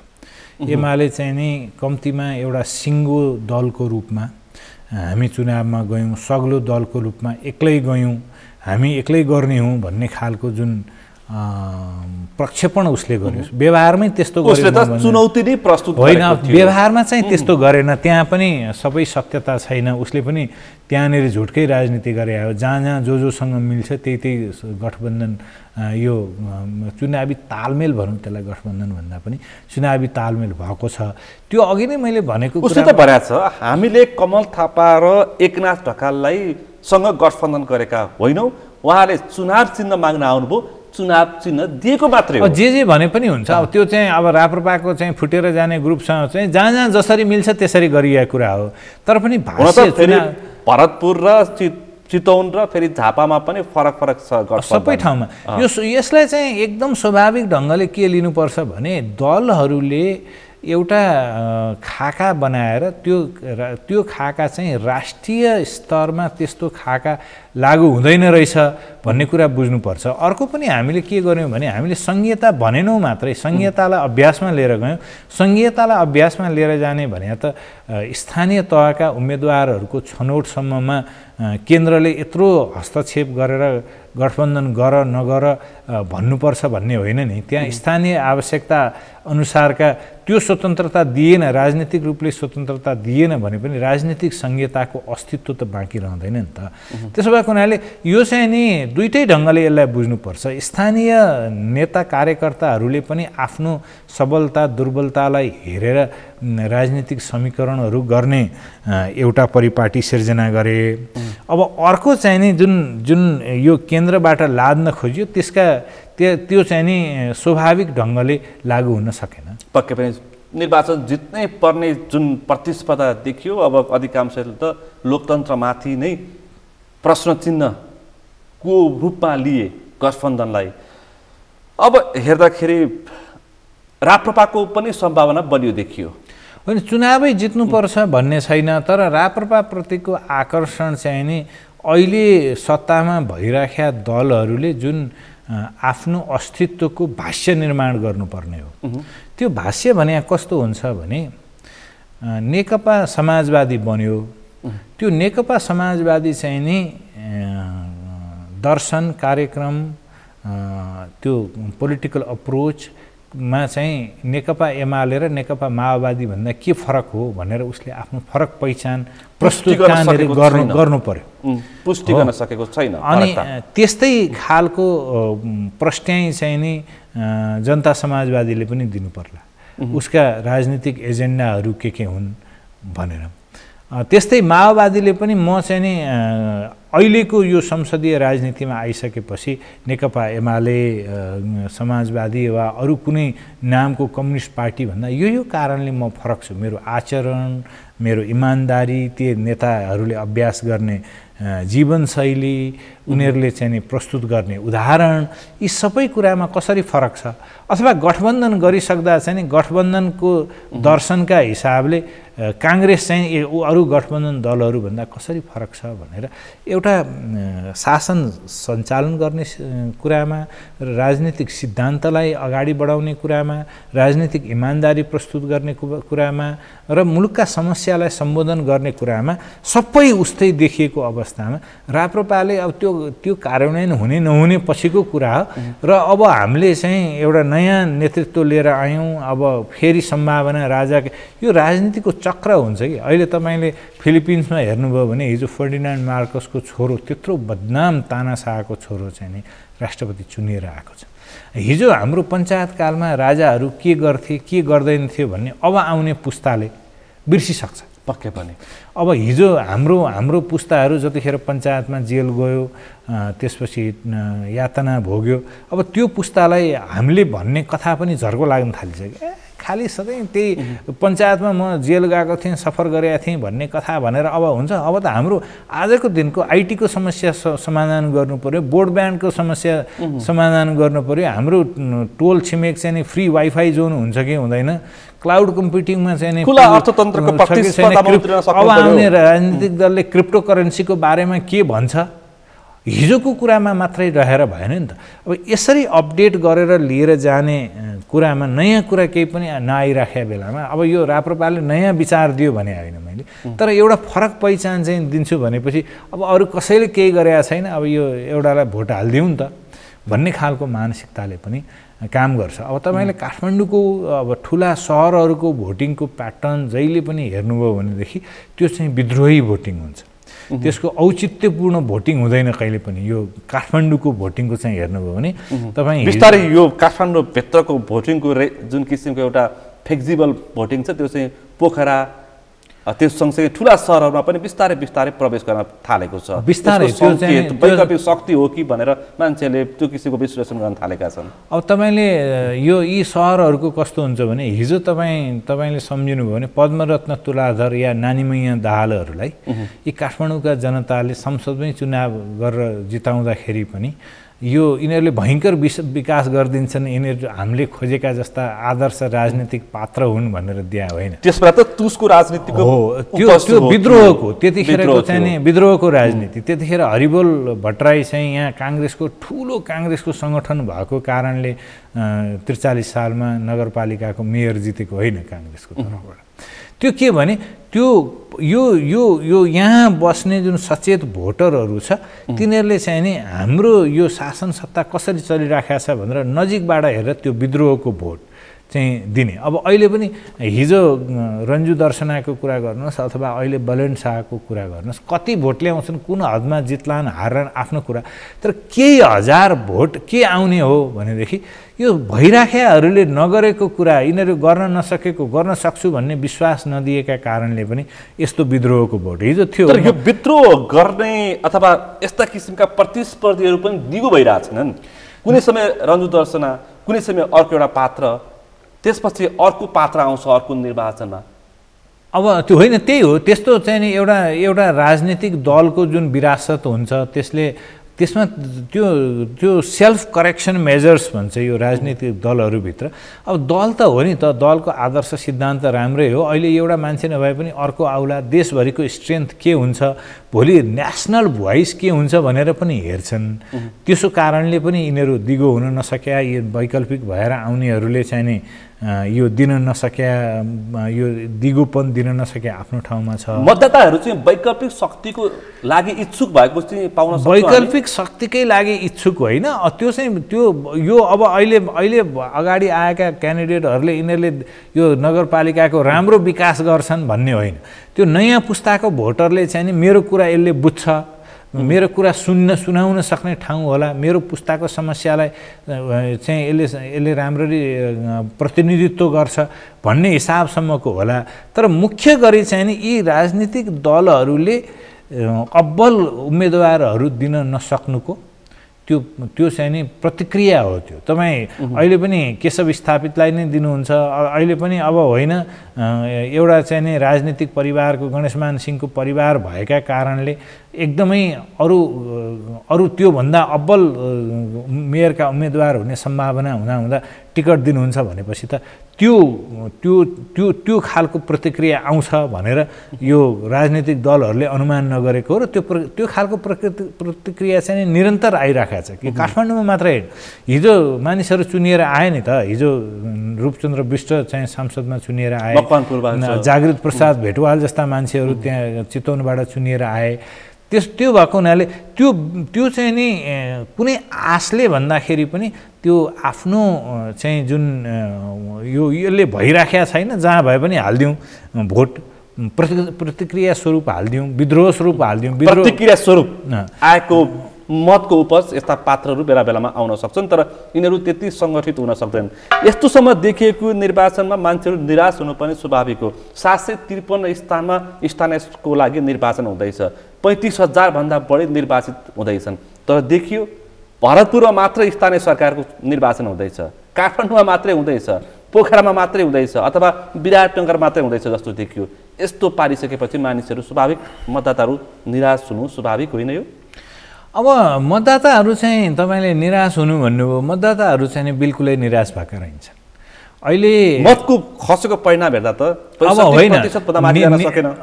Speaker 2: एमाले चाहिँ नि कम्तीमा एउटा सिङ्गो दलको रूपमा हामी चुनावमा गयौँ, सग्लो दलको रूपमा एक्लै गयौँ, हामी एक्लै गर्ने हौँ भन्ने खालको जुन प्रक्षेपण उसले गर्यो। व्यवहारमै त्यस्तो गरेन,
Speaker 1: चुनौती नै प्रस्तुत
Speaker 2: होइन, व्यवहारमा चाहिँ त्यस्तो गरेन, त्यहाँ पनि सबै सत्यता छैन। उसले पनि त्यहाँनिर झुटकै राजनीति गरे आयो, जहाँ जोसँग मिल्छ त्यही गठबन्धन यो चुनावी तालमेल भनौँ त्यसलाई, गठबन्धन भन्दा पनि चुनावी तालमेल भएको छ। त्यो अघि नै मैले भनेको
Speaker 1: उसले त भनेको छ हामीले कमल थापा र एकनाथ ढकाललाई सँग गठबन्धन गरेका होइनौँ, उहाँले चुनाव चिन्ह माग्न आउनुभयो, चुनाव चिन्ह दिएको मात्रै हो।
Speaker 2: जे भने पनि हुन्छ। अब त्यो चाहिँ अब राप्रपाको चाहिँ फुटेर जाने ग्रुपसँग चाहिँ जहाँ जसरी मिल्छ त्यसरी गरिएको कुरा हो। तर पनि
Speaker 1: भरतपुर र चितवन र फेरि झापामा पनि फरक छ
Speaker 2: सबै ठाउँमा। यसलाई चाहिँ एकदम स्वाभाविक ढङ्गले के लिनुपर्छ भने दलहरूले एउटा खाका बनाएर त्यो खाका चाहिँ राष्ट्रिय स्तरमा त्यस्तो खाका लागू हुँदैन रहेछ भन्ने कुरा बुझ्नुपर्छ। अर्को पनि हामीले के गर्यौँ भने हामीले संघीयता भनेनौँ मात्रै, संघीयतालाई अभ्यासमा लिएर गयौँ। संघीयतालाई अभ्यासमा लिएर जाने भने त स्थानीय तहका उम्मेदवारहरूको छनौटसम्ममा केन्द्रले यत्रो हस्तक्षेप गरेर गठबन्धन गर नगर भन्नुपर्छ भन्ने होइन नि। त्यहाँ स्थानीय आवश्यकता अनुसारका त्यो स्वतन्त्रता दिएन, राजनीतिक रूपले स्वतन्त्रता दिएन भने पनि राजनीतिक संघीयताको अस्तित्व त बाँकी रहँदैन नि त। त्यसो भएको हुनाले यो चाहिँ नि दुईटै ढङ्गले यसलाई बुझ्नुपर्छ। स्थानीय नेता कार्यकर्ताहरूले पनि आफ्नो सबलता दुर्बलतालाई हेरेर राजनीतिक समीकरणहरू गर्ने एउटा परिपाटी सिर्जना गरे। अब अर्को चाहिँ नि जुन यो केन्द्रबाट लाद्न खोजियो त्यो चाहिँ नि स्वाभाविक ढङ्गले लागू हुन सकेन।
Speaker 1: पक्कै पनि निर्वाचन जित्नै पर्ने जुन प्रतिस्पर्धा देखियो, अब अधिकांशले त लोकतन्त्रमाथि नै प्रश्न चिन्हको रूपमा लिए गठबन्धनलाई। अब हेर्दाखेरि राप्रपाको पनि सम्भावना बलियो देखियो।
Speaker 2: होइन, चुनावै जित्नुपर्छ भन्ने छैन, तर राप्रपाप्रतिको आकर्षण चाहिँ नि अहिले सत्तामा भइराखेका दलहरूले जुन आफ्नो अस्तित्वको भाष्य निर्माण गर्नुपर्ने हो। त्यो भाष्य भने कस्तो हुन्छ भने नेकपा समाजवादी बन्यो। त्यो नेकपा समाजवादी चाहिँ नि दर्शन, कार्यक्रम, त्यो पोलिटिकल अप्रोचमा चाहिँ नेकपा एमाले र नेकपा माओवादी भन्दा के फरक हो भनेर उसले आफ्नो फरक पहिचान प्रस्तुत गर्नु पर्यो,
Speaker 1: पुष्टि गर्न सकेको छैन।
Speaker 2: अनि त्यस्तै खालको प्रश्नाइ चाहिँ नि जनता समाजवादीले पनि दिनु पर्ला, उसका राजनीतिक एजेन्डाहरू के हुन् भनेर। त्यस्तै माओवादीले पनि म चाहिँ नि अहिलेको यो संसदीय राजनीतिमा आइसकेपछि नेकपा एमाले, समाजवादी वा अरू कुनै नामको कम्युनिस्ट पार्टी भन्दा यो कारणले म फरक छु, मेरो आचरण, मेरो इमान्दारी, ती नेताहरूले अभ्यास गर्ने जीवनशैली, उनीहरूले चाहिँ नि प्रस्तुत गर्ने उदाहरण, यी सबै कुरामा कसरी फरक छ, अथवा गठबन्धन गरिसक्दा चाहिँ नि गठबन्धनको दर्शनका हिसाबले काङ्ग्रेस चाहिँ अरू गठबन्धन दलहरूभन्दा कसरी फरक छ भनेर एउटा शासन सञ्चालन गर्ने कुरामा, राजनीतिक सिद्धान्तलाई अगाडि बढाउने कुरामा, राजनीतिक इमान्दारी प्रस्तुत गर्ने कुरामा र मुलुकका समस्यालाई सम्बोधन गर्ने कुरामा सबै उस्तै देखिएको अवस्थामा राप्रपाले अब त्यो कार्यान्वयन हुने नहुने पछिको कुरा हो। र अब हामीले चाहिँ एउटा नयाँ नेतृत्व लिएर आयौँ, अब फेरि सम्भावना राजाको यो राजनीतिको चक्र हुन्छ कि। अहिले तपाईँले फिलिपिन्समा हेर्नुभयो भने हिजो फर्डिनान्ड मार्कसको छोरो, त्यत्रो बदनाम तानाशाहको छोरो चाहिँ नि राष्ट्रपति चुनिएर आएको छ। हिजो हाम्रो पञ्चायतकालमा राजाहरू के गर्थे के गर्दैन थियो भन्ने अब आउने पुस्ताले बिर्सिसक्छ।
Speaker 1: पक्कै पनि
Speaker 2: अब हिजो हाम्रो पुस्ताहरू जतिखेर पञ्चायतमा जेल गयो, त्यसपछि यातना भोग्यो, अब त्यो पुस्तालाई हामीले भन्ने कथा पनि झर्को लाग्न थालिसक्यो। खालि सधैँ त्यही पञ्चायतमा म जेल गएको थिएँ, सफर गरेका थिएँ भन्ने कथा भनेर अब हुन्छ। अब त हाम्रो आजको दिनको आइटीको समस्या समाधान गर्नु पर्यो, ब्रोडब्यान्डको समस्या समाधान गर्नु पर्यो, हाम्रो टोल छिमेक चाहिँ फ्री वाइफाई जोन हुन्छ कि हुँदैन, क्लाउड कम्प्युटिङमा चाहिँ
Speaker 1: खुला अर्थतन्त्रको प्रतिस्पर्धामा उत्रन सक्नु
Speaker 2: अब आउने राजनीतिक दलले क्रिप्टो करेन्सीको बारेमा के भन्छ, हिजोको कुरामा मात्रै रहेर भएन नि त। अब यसरी अपडेट गरेर लिएर जाने कुरामा नयाँ कुरा केही पनि नआइराखेको बेलामा अब यो राप्रपाले नयाँ विचार दियो भने होइन मैले, तर एउटा फरक पहिचान चाहिँ दिन्छु भनेपछि अब अरू कसैले केही गरेका छैन, अब यो एउटालाई भोट हालिदिउँ नि त भन्ने खालको मानसिकताले पनि काम गर्छ। अब तपाईँले काठमाडौँको अब ठुला सहरहरूको भोटिङको प्याटर्न जहिले पनि हेर्नुभयो भनेदेखि त्यो चाहिँ विद्रोही भोटिङ हुन्छ, त्यसको औचित्यपूर्ण भोटिङ हुँदैन कहिले पनि। यो काठमाडौँको भोटिङको चाहिँ हेर्नुभयो भने तपाईँ
Speaker 1: बिस्तारै यो काठमाडौँभित्रको भोटिङको जुन किसिमको एउटा फ्लेक्सिबल भोटिङ छ त्यो चाहिँ पोखरा त्यो सँगसँगै ठुला सहरहरूमा पनि बिस्तारै प्रवेश गर्न थालेको छ।
Speaker 2: बिस्तारै त्यो चाहिँ
Speaker 1: वैकल्पिक शक्ति हो कि भनेर मान्छेले त्यो किसिमको विश्लेषण गर्न थालेका छन्।
Speaker 2: अब तपाईँले यी सहरहरूको कस्तो हुन्छ भने हिजो तपाईँले सम्झिनुभयो भने पद्मरत्न तुलाधर या नानीमैया दाहालहरूलाई यी काठमाडौँका जनताले संसदमै चुनाव गरेर जिताउँदाखेरि पनि यो यिनीहरूले भयङ्कर विकास गरिदिन्छन्, यिनीहरू हामीले खोजेका जस्ता आदर्श राजनीतिक पात्र हुन् भनेर दिया होइन।
Speaker 1: त्यसबाट त तुसको राजनीतिको
Speaker 2: हो, त्यो विद्रोहको त्यतिखेरको चाहिँ नि विद्रोहको राजनीति। त्यतिखेर हरिबोल भट्टराई चाहिँ यहाँ काङ्ग्रेसको सङ्गठन भएको कारणले 43 सालमा नगरपालिकाको मेयर जितेको होइन काङ्ग्रेसको तर्फबाट। त्यो के भने त्यो यो यहाँ बस्ने जुन सचेत भोटरहरू छ तिनीहरूले चाहिँ नि हाम्रो यो शासन सत्ता कसरी चलिराखेको छ भनेर नजिकबाट हेरेर त्यो विद्रोहको भोट चाहिँ दिने। अब अहिले पनि हिजो रन्जु दर्शनाको कुरा गर्नुहोस् अथवा अहिले बलेन शाहको कुरा गर्नुहोस्, कति भोट ल्याउँछन्, कुन हदमा जित्लान् हार्लान् आफ्नो कुरा, तर केही हजार भोट के आउने हो भनेदेखि यो भइराखेहरूले नगरेको कुरा, यिनीहरू गर्न नसकेको गर्न सक्छु भन्ने विश्वास नदिएका कारणले पनि यस्तो विद्रोहको भोट हिजो थियो।
Speaker 1: तर यो विद्रोह गर्ने अथवा यस्ता किसिमका प्रतिस्पर्धीहरू पनि दिगो भइरहेछन्। कुनै समय रन्जु दर्शना, कुनै समय अर्को एउटा पात्र, त्यसपछि अर्को पात्र आउँछ अर्को निर्वाचनमा।
Speaker 2: अब त्यो होइन, त्यही हो, त्यस्तो चाहिँ नि एउटा राजनीतिक दलको जुन विरासत हुन्छ त्यसमा त्यो सेल्फ करेक्सन मेजर्स भन्छ यो राजनीतिक दलहरूभित्र। अब दल त हो नि त, दलको आदर्श सिद्धान्त राम्रै हो, अहिले एउटा मान्छे नभए पनि अर्को आउला, देशभरिको स्ट्रेन्थ के हुन्छ, भोलि नेसनल भोइस के हुन्छ भनेर पनि हेर्छन्। त्यसो कारणले पनि यिनीहरू दिगो हुन नसक्या, यो वैकल्पिक भएर आउनेहरूले चाहिँ नि यो दिन नसक्या, यो दिगोपन दिन नसक्या आफ्नो ठाउँमा छ।
Speaker 1: मतदाताहरू चाहिँ वैकल्पिक शक्तिको लागि इच्छुक भएको चाहिँ पाउन सक्छ।
Speaker 2: वैकल्पिक शक्तिकै लागि इच्छुक होइन, त्यो चाहिँ यो अब अहिले अगाडि आएका क्यान्डिडेटहरूले यिनीहरूले यो नगरपालिकाको राम्रो विकास गर्छन् भन्ने होइन। त्यो नयाँ पुस्ताको भोटरले चाहिँ नि मेरो कुरा यसले बुझ्छ, मेरो कुरा सुनाउन सक्ने ठाउँ होला, मेरो पुस्ताको समस्यालाई चाहिँ यसले राम्ररी प्रतिनिधित्व गर्छ भन्ने हिसाबसम्मको होला। तर मुख्य गरी चाहिँ नि यी राजनीतिक दलहरूले अब्बल उम्मेदवारहरू दिन नसक्नुको त्यो चाहिँ नि प्रतिक्रिया हो। त्यो तपाईँ अहिले पनि केशव स्थापितलाई नै दिनुहुन्छ, अहिले पनि अब होइन एउटा चाहिँ नि राजनीतिक परिवारको गणेशमान सिंहको परिवार भएका कारणले एकदमै अरू त्योभन्दा अब्बल मेयरका उम्मेदवार हुने सम्भावना हुँदा टिकट दिनुहुन्छ भनेपछि त त्यो खालको प्रतिक्रिया आउँछ भनेर यो राजनीतिक दलहरूले अनुमान नगरेको हो। र त्यो खालको प्रतिक्रिया चाहिँ निरन्तर आइरहेको छ कि काठमाडौँमा मात्रै हिजो मानिसहरू चुनिएर आए नि त। हिजो रूपचन्द्र विष्ट चाहिँ संसदमा चुनिएर आए, जागृत प्रसाद भेटवाल जस्ता मान्छेहरू त्यहाँ चितवनबाट चुनिएर आए। त्यो भएको हुनाले त्यो चाहिँ नि कुनै आशले भन्दाखेरि पनि त्यो आफ्नो चाहिँ जुन यसले भइराखेको छैन, जहाँ भए पनि हालिदिउँ भोट, प्रतिक्रिया स्वरूप हालिदिउँ, विद्रोह स्वरूप हालिदिउँ।
Speaker 1: प्रतिक्रिया स्वरूप आएको मतको उपज यस्ता पात्रहरू बेला बेलामा आउन सक्छन्, तर यिनीहरू त्यति सङ्गठित हुन सक्दैनन्। यस्तोसम्म देखिएको निर्वाचनमा मान्छेहरू निराश हुनुपर्ने स्वाभाविक हो। 753 स्थानमा स्थानीयको लागि निर्वाचन हुँदैछ, 35,000 भन्दा बढी निर्वाचित हुँदैछन्। तर देखियो भरतपुरमा मात्र स्थानीय सरकारको निर्वाचन हुँदैछ, काठमाडौँमा मात्रै हुँदैछ, पोखरामा मात्रै हुँदैछ अथवा विराटनगर मात्रै हुँदैछ जस्तो देखियो। यस्तो पारिसकेपछि मानिसहरू स्वाभाविक मतदाताहरू निराश हुनु स्वाभाविक होइन यो?
Speaker 2: अब मतदाताहरू चाहिँ तपाईँले निराश हुनु भन्नुभयो, मतदाताहरू चाहिँ बिल्कुलै निराश भएका रहन्छन्। अहिले
Speaker 1: मतको खसेको परिणाम हेर्दा त
Speaker 2: अब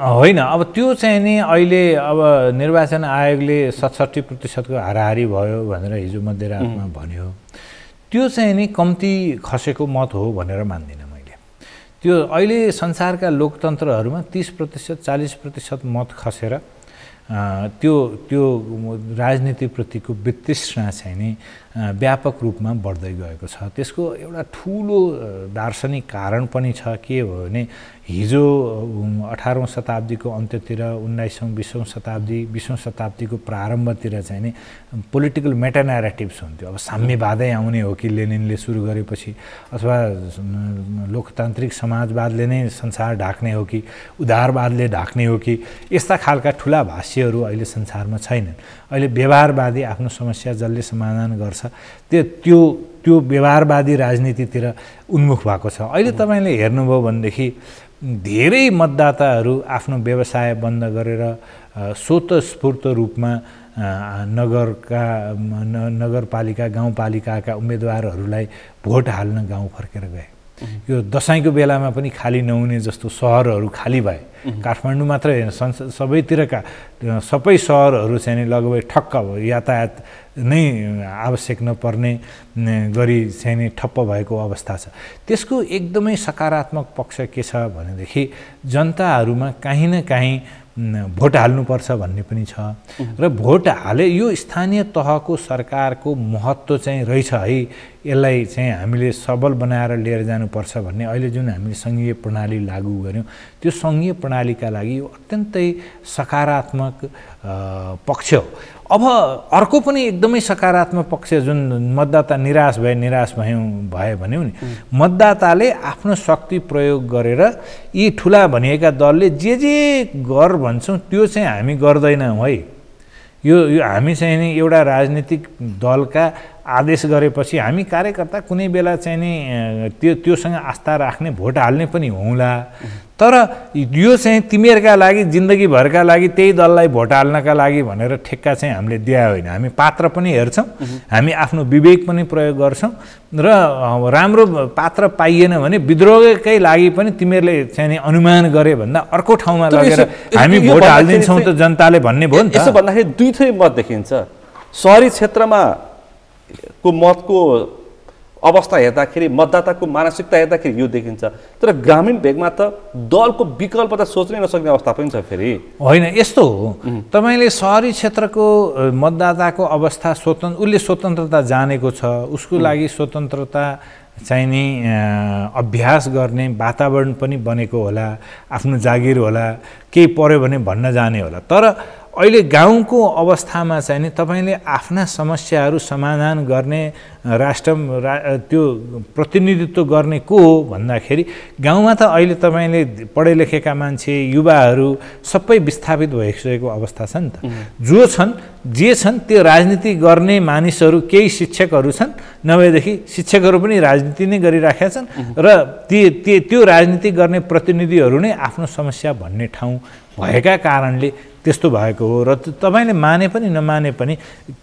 Speaker 2: होइन, अब त्यो चाहिँ नि अहिले अब निर्वाचन आयोगले 67% हाराहारी भयो भनेर हिजो मध्यरातमा भन्यो। त्यो चाहिँ नि कम्ती खसेको मत हो भनेर मान्दिनँ मैले। त्यो अहिले संसारका लोकतन्त्रहरूमा 30%, 40% मत खसेर त्यो राजनीतिप्रतिको वितृष्णा चाहिँ नि व्यापक रूपमा बढ्दै गएको छ। त्यसको एउटा ठुलो दार्शनिक कारण पनि छ। के हो भने हिजो 18औं शताब्दीको अन्त्यतिर 19औं 20औं शताब्दी 20औं शताब्दीको प्रारम्भतिर चाहिँ नि पोलिटिकल मेटा न्यारेटिभ्स हुन्थ्यो। अब साम्यवादै आउने हो कि लेनिनले सुरु गरेपछि, अथवा लोकतान्त्रिक समाजवादले नै संसार ढाक्ने हो कि उदारवादले ढाक्ने हो कि, यस्ता खालका ठुला भाष्यहरू अहिले संसारमा छैनन्। अहिले व्यवहारवादी आफ्नो समस्या जसले समाधान गर्छ त्यो व्यवहारवादी राजनीतितिर उन्मुख भएको छ। अहिले तपाईँले हेर्नुभयो भनेदेखि धेरै मतदाताहरू आफ्नो व्यवसाय बन्द गरेर स्वतस्फूर्त रूपमा नगरपालिका गाउँपालिकाका उम्मेदवारहरूलाई भोट हाल्न गाउँ फर्केर गए। यो दसैँको बेलामा पनि खाली नहुने जस्तो सहरहरू खाली भए। काठमाडौँ मात्रै होइन, सबैतिरका सबै सहरहरू चाहिँ लगभग ठक्क यातायात नै आवश्यक नपर्ने गरी चाहिँ ठप्प भएको अवस्था छ। त्यसको एकदमै सकारात्मक पक्ष के छ भनेदेखि जनताहरूमा काहीँ न काहीँ भोट हाल्नुपर्छ भन्ने पनि छ र भोट हाले यो स्थानीय तहको सरकारको महत्त्व चाहिँ रहेछ है, यसलाई चाहिँ हामीले सबल बनाएर लिएर जानुपर्छ भन्ने अहिले जुन हामीले सङ्घीय प्रणाली लागू गर्यौँ त्यो सङ्घीय प्रणालीका लागि यो अत्यन्तै सकारात्मक पक्ष हो। अब अर्को पनि एकदमै सकारात्मक पक्ष जुन मतदाता निराश भयो भन्यौँ नि, मतदाताले आफ्नो शक्ति प्रयोग गरेर यी ठुला भनिएका दलले जे गर भन्छौँ त्यो चाहिँ हामी गर्दैनौँ है, यो हामी चाहिँ नि एउटा राजनीतिक दलका आदेश गरेपछि हामी कार्यकर्ता कुनै बेला चाहिँ नि त्योसँग आस्था राख्ने भोट हाल्ने पनि हौँला, तर यो चाहिँ तिमीहरूका लागि जिन्दगीभरका लागि त्यही दललाई भोट हाल्नका लागि भनेर ठेक्का चाहिँ हामीले दिए होइन। हामी पात्र पनि हेर्छौँ, हामी आफ्नो विवेक पनि प्रयोग गर्छौँ र राम्रो पात्र पाइएन भने विद्रोहकै लागि पनि तिमीहरूले चाहिँ नि अनुमान गरे भन्दा अर्को ठाउँमा लगेर हामी भोट हालिदिन्छौँ त जनताले भन्ने भयो नि त।
Speaker 1: यसो भन्दाखेरि दुई थरी मत देखिन्छ। सहरी क्षेत्रमा को मतको अवस्था हेर्दाखेरि, मतदाताको मानसिकता हेर्दाखेरि यो देखिन्छ, तर ग्रामीण भेगमा त दलको विकल्प त सोच्नै नसक्ने अवस्था पनि छ। फेरि
Speaker 2: होइन, यस्तो हो, तपाईँले सहरी क्षेत्रको मतदाताको अवस्था उसले स्वतन्त्रता जानेको छ, उसको लागि स्वतन्त्रता चाहिँ नि अभ्यास गर्ने वातावरण पनि बनेको होला, आफ्नो जागिर होला, केही पर्यो भने भन्न जाने होला। तर अहिले गाउँको अवस्थामा चाहिँ नि तपाईँले आफ्ना समस्याहरू समाधान गर्ने त्यो प्रतिनिधित्व गर्ने को हो भन्दाखेरि गाउँमा त अहिले तपाईँले पढे लेखेका मान्छे, युवाहरू सबै विस्थापित भइसकेको अवस्था छ नि त। जो छन् जे छन् त्यो राजनीति गर्ने मानिसहरू, केही शिक्षकहरू छन्, नभएदेखि शिक्षकहरू पनि राजनीति नै गरिराखेका छन् र त्यो राजनीति गर्ने प्रतिनिधिहरू नै आफ्नो समस्या भन्ने ठाउँ भएका कारणले त्यस्तो भएको हो। र तपाईँले माने पनि नमाने पनि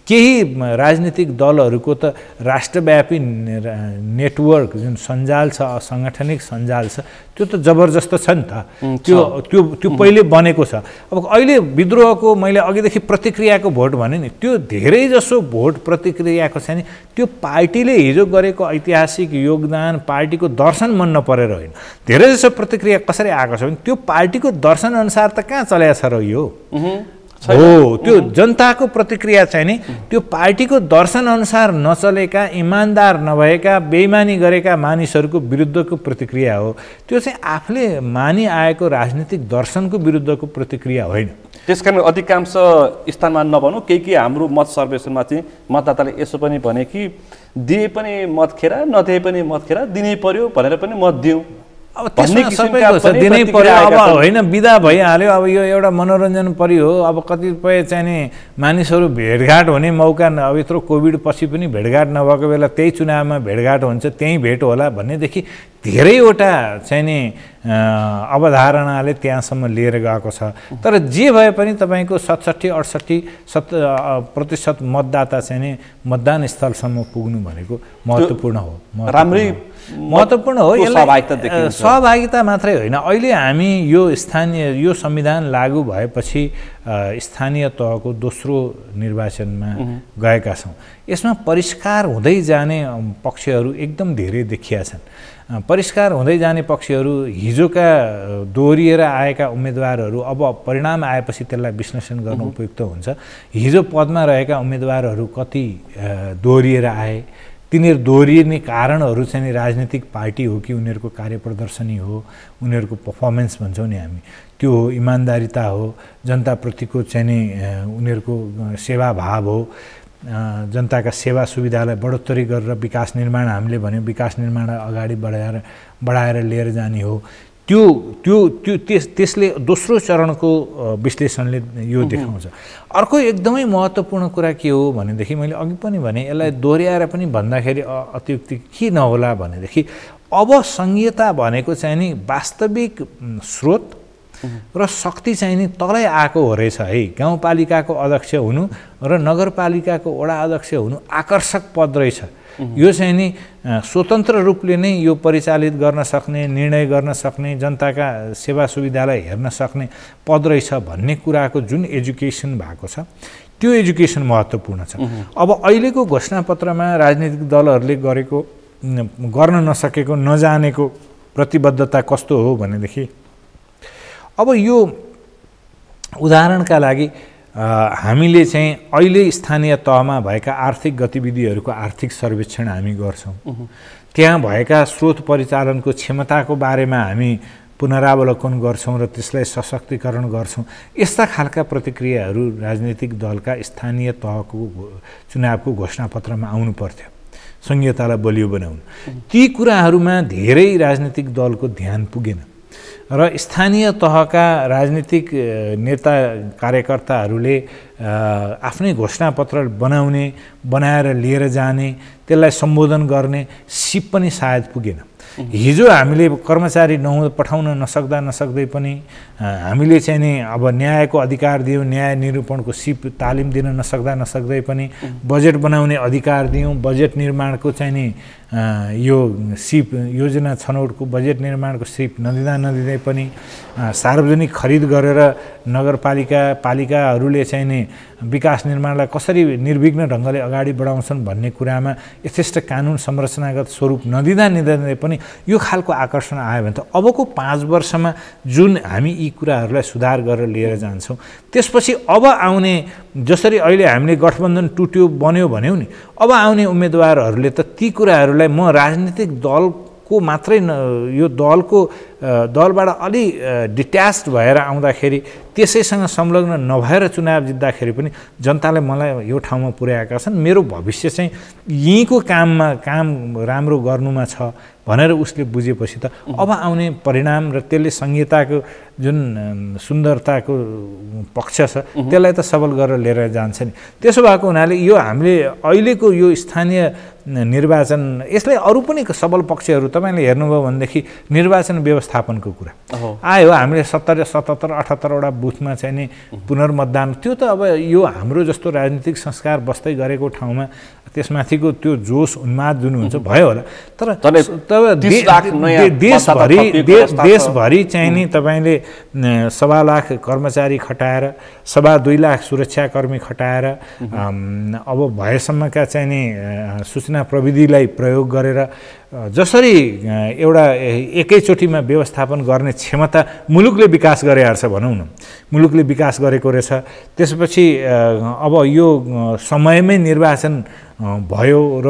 Speaker 2: केही राजनीतिक दलहरूको त राष्ट्रव्यापी नेटवर्क जुन सञ्जाल छ, साङ्गठनिक सञ्जाल छ, त्यो त जबरजस्त छ नि त। त्यो पहिले बनेको छ। अब अहिले विद्रोहको मैले अघिदेखि प्रतिक्रियाको भोट भने नि, त्यो धेरैजसो भोट प्रतिक्रियाको छ नि, त्यो पार्टीले हिजो गरेको ऐतिहासिक योगदान, पार्टीको दर्शन मन नपरेर होइन। धेरैजसो प्रतिक्रिया कसरी आएको छ भने त्यो पार्टीको दर्शन अनुसार त कहाँ चलेको छ र यो हो। त्यो जनताको प्रतिक्रिया चाहिँ नि त्यो पार्टीको दर्शन अनुसार नचलेका, इमान्दार नभएका, बेइमानी गरेका मानिसहरूको विरुद्धको प्रतिक्रिया हो। त्यो चाहिँ आफूले मानि आएको राजनीतिक दर्शनको विरुद्धको प्रतिक्रिया होइन।
Speaker 1: त्यसकारण अधिकांश स्थानमा नभनौँ, केही हाम्रो मत सर्वेक्षणमा चाहिँ मतदाताले यसो पनि भने कि दिए पनि मत खेरा, नदिए पनि मत खेरा, दिनै पर्यो भनेर पनि मत दिउँ।
Speaker 2: अब त्यसमा सबैको छ, दिनै पर्यो। अब होइन, बिदा भइहाल्यो, अब यो एउटा मनोरञ्जन पर्यो हो। अब कतिपय चाहिँ नि मानिसहरू भेटघाट हुने मौका, अब यत्रो कोभिड पछि पनि भेटघाट नभएको बेला त्यही चुनावमा भेटघाट हुन्छ, त्यहीँ भेट होला भन्नेदेखि धेरैवटा चाहिँ नि अवधारणाले त्यहाँसम्म लिएर गएको छ। तर जे भए पनि तपाईँको 67-68% मतदाता चाहिँ नि मतदान स्थलसम्म पुग्नु भनेको महत्त्वपूर्ण हो, महत्त्वपूर्ण हो। यसलाई सहभागिता मात्रै होइन, अहिले हामी यो संविधान लागू भएपछि स्थानीय तहको दोस्रो निर्वाचनमा गएका छौँ। यसमा परिष्कार हुँदै जाने पक्षहरू एकदम धेरै देखिया छन्। परिष्कार हुँदै जाने पक्षहरू, हिजोका दोहोरिएर आएका उम्मेदवारहरू अब परिणाम आएपछि त्यसलाई विश्लेषण गर्न उपयुक्त हुन्छ। हिजो पदमा रहेका उम्मेदवारहरू कति दोहोरिएर आए, तिनीहरू दोहोरिने कारणहरू चाहिँ राजनीतिक पार्टी हो कि उनीहरूको कार्यप्रदर्शनी हो, उनीहरूको पर्फर्मेन्स भन्छौँ नि हामी, त्यो हो, इमान्दारिता हो, जनताप्रतिको चाहिँ नि उनीहरूको सेवाभाव हो, जनताका सेवा सुविधालाई बढोत्तरी गरेर विकास निर्माण, हामीले भन्यौँ विकास निर्माण अगाडि बढाएर लिएर जाने हो। त्यसले दोस्रो चरणको विश्लेषणले यो देखाउँछ। अर्को एकदमै महत्त्वपूर्ण कुरा के हो भनेदेखि, मैले अघि पनि भने, यसलाई दोहोऱ्याएर पनि भन्दाखेरि अत्युक्ति के नहोला भनेदेखि, अब सङ्घीयता भनेको चाहिँ नि वास्तविक स्रोत र शक्ति चाहिँ नि तलै आएको हो रहेछ है। गाउँपालिकाको अध्यक्ष हुनु र नगरपालिकाको वडा अध्यक्ष हुनु आकर्षक पद रहेछ। यो चाहिँ नि स्वतन्त्र रूपले नै यो परिचालित गर्न सक्ने, निर्णय गर्न सक्ने, जनताका सेवा सुविधालाई हेर्न सक्ने पद रहेछ भन्ने कुराको जुन एजुकेसन भएको छ त्यो एजुकेसन महत्त्वपूर्ण छ। अब अहिलेको घोषणापत्रमा राजनीतिक दलहरूले गर्न नसकेको, नजानेको प्रतिबद्धता कस्तो हो भनेदेखि अब यो उदाहरणका लागि हामीले चाहिँ अहिले स्थानीय तहमा भएका आर्थिक गतिविधिहरूको आर्थिक सर्वेक्षण हामी गर्छौँ। त्यहाँ भएका स्रोत परिचालनको क्षमताको बारेमा हामी पुनरावलोकन गर्छौँ र त्यसलाई सशक्तिकरण गर्छौँ। यस्ता खालका प्रतिक्रियाहरू राजनीतिक दलका स्थानीय तहको चुनावको घोषणापत्रमा आउनु पर्थ्यो, संहितालाई बलियो बनाउनु। ती कुराहरूमा धेरै राजनीतिक दलको ध्यान पुगेन र स्थानीय तहका राजनीतिक नेता कार्यकर्ताहरूले आफ्नै घोषणापत्र बनाएर लिएर जाने, त्यसलाई सम्बोधन गर्ने सिप पनि सायद पुगेन। हिजो हामीले कर्मचारी पठाउन नसक्दै पनि हामीले चाहिँ नि अब न्यायको अधिकार दियौँ, न्याय निरूपणको सिप तालिम दिन नसक्दै पनि बजेट बनाउने अधिकार दियौँ, बजेट निर्माणको चाहिँ नि यो सिप योजना छनौटको बजेट निर्माणको सिप नदिँदै पनि सार्वजनिक खरिद गरेर पालिकाहरूले चाहिँ नि विकास निर्माणलाई कसरी निर्विघ्न ढङ्गले अगाडि बढाउँछन् भन्ने कुरामा यथेष्ट कानुन संरचनागत स्वरूप नदिँदै पनि यो खालको आकर्षण आयो भने त अबको 5 वर्षमा जुन हामी यी कुराहरूलाई सुधार गरेर लिएर जान्छौँ, त्यसपछि अब आउने जसरी अहिले हामीले गठबन्धन टुट्यो बन्यो भन्यौँ नि, अब आउने उम्मेदवारहरूले त ती कुराहरूलाई म राजनीतिक दलको मात्रै यो दलबाट अलि डिट्याच्ड भएर आउँदाखेरि त्यसैसँग संलग्न नभएर चुनाव जित्दाखेरि पनि जनताले मलाई यो ठाउँमा पुर्याएका छन्, मेरो भविष्य चाहिँ यहीँको काम राम्रो गर्नुमा छ भनेर उसले बुझेपछि त अब आउने परिणाम र त्यसले संहिताको जुन सुन्दरताको पक्ष छ त्यसलाई त सबल गरेर लिएर जान्छ नि। त्यसो भएको हुनाले यो हामीले अहिलेको यो स्थानीय निर्वाचन, यसले अरू पनि सबल पक्षहरू तपाईँले हेर्नुभयो भनेदेखि निर्वाचन व्यवस्थापनको कुरा आयो। हामीले 70, 77, 78 वटा बुथमा चाहिँ नि पुनर्मतदान, त्यो त अब यो हाम्रो जस्तो राजनीतिक संस्कार बस्दै गरेको ठाउँमा त्यसमाथिको त्यो जोस उन्माद जुन हुन्छ भयो होला, तर देशभरि चाहिँ नि तपाईँले 1.25 लाख कर्मचारी खटाएर 2.25 लाख सुरक्षाकर्मी खटाएर अब भएसम्मका चाहिँ नि सूचना प्रविधिलाई प्रयोग गरेर जसरी एउटा एकैचोटिमा व्यवस्थापन गर्ने क्षमता मुलुकले विकास गरेको छ भनौँ न, मुलुकले विकास गरेको रहेछ। त्यसपछि अब यो समयमै निर्वाचन भयो र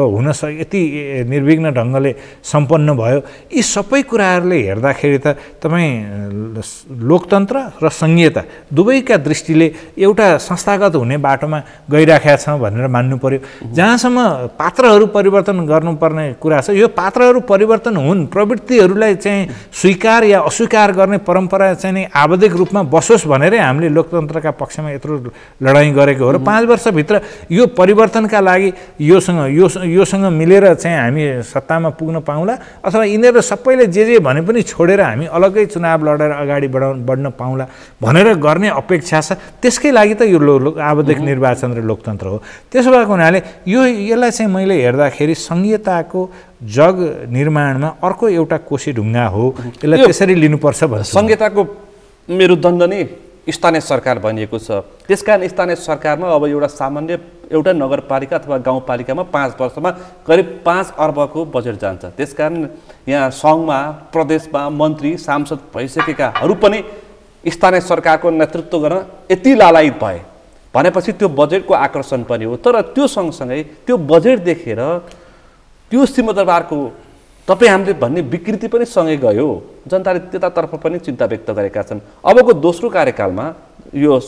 Speaker 2: यति निर्विघ्न ढङ्गले सम्पन्न भयो। यी सबै कुराहरूले हेर्दाखेरि त तपाईँ लोकतन्त्र र संहिता दुवैका दृष्टिले एउटा संस्थागत हुने बाटोमा गइराखेका छौँ भनेर मान्नु पर्यो। जहाँसम्म पात्रहरू परिवर्तन गर्नुपर्ने कुरा छ, यो पात्रहरू परिवर्तन हुन्, प्रवृत्तिहरूलाई चाहिँ स्वीकार या अस्वीकार गर्ने परम्परा चाहिँ नि आवधिक रूपमा बसोस् भनेरै हामीले लोकतन्त्रका पक्षमा यत्रो लडाइँ गरेको हो र 5 वर्षभित्र यो परिवर्तनका लागि योसँग मिलेर चाहिँ हामी सत्तामा पुग्न पाउँला अथवा यिनीहरू सबैले जे भने पनि छोडेर हामी अलग्गै चुनाव लडेर अगाडि बढ्न पाउँला भनेर गर्ने अपेक्षा छ। त्यसकै लागि त यो आवधिक निर्वाचन र लोकतन्त्र हो। त्यसो भएको हुनाले यसलाई चाहिँ मैले हेर्दाखेरि संहिताको जग निर्माणमा अर्को एउटा कोशी ढुङ्गा हो, यसलाई त्यसरी लिनुपर्छ भन्छु।
Speaker 1: संहिताको मेरुदण्ड नै स्थानीय सरकार भनिएको छ। त्यसकारण स्थानीय सरकारमा अब एउटा नगरपालिका अथवा गाउँपालिकामा 5 वर्षमा करिब 5 अर्बको बजेट जान्छ। त्यसकारण यहाँ सङ्घमा, प्रदेशमा मन्त्री सांसद भइसकेकाहरू पनि स्थानीय सरकारको नेतृत्व गर्न यति लालायित भए भनेपछि त्यो बजेटको आकर्षण पनि हो। तर त्यो सँगसँगै त्यो बजेट देखेर त्यो सिंहदरबारको तपाईँ हामीले भन्ने विकृति पनि सँगै गयो। जनताले त्यतातर्फ पनि चिन्ता व्यक्त गरेका छन्। अबको दोस्रो कार्यकालमा, यो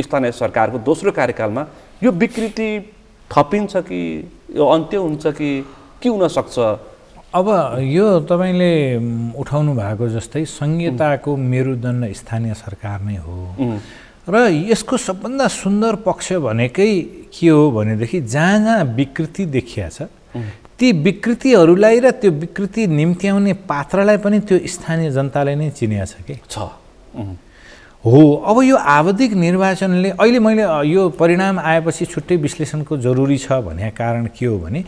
Speaker 1: स्थानीय सरकारको दोस्रो कार्यकालमा यो विकृति थपिन्छ कि यो अन्त्य हुन्छ कि के हुन सक्छ?
Speaker 2: अब यो तपाईँले उठाउनु भएको जस्तै संहिताको मेरुदण्ड स्थानीय सरकार नै हो र यसको सबभन्दा सुन्दर पक्ष भनेकै के हो भनेदेखि जहाँ विकृति देखिया छ ती विकृतिहरूलाई र त्यो विकृति निम्त्याउने पात्रलाई पनि त्यो स्थानीय जनताले नै चिनिया छ कि छ। हो। अब यो आवधिक निर्वाचनले अहिले मैले यो परिणाम आएपछि छुट्टै विश्लेषणको जरुरी छ भन्ने कारण के हो भने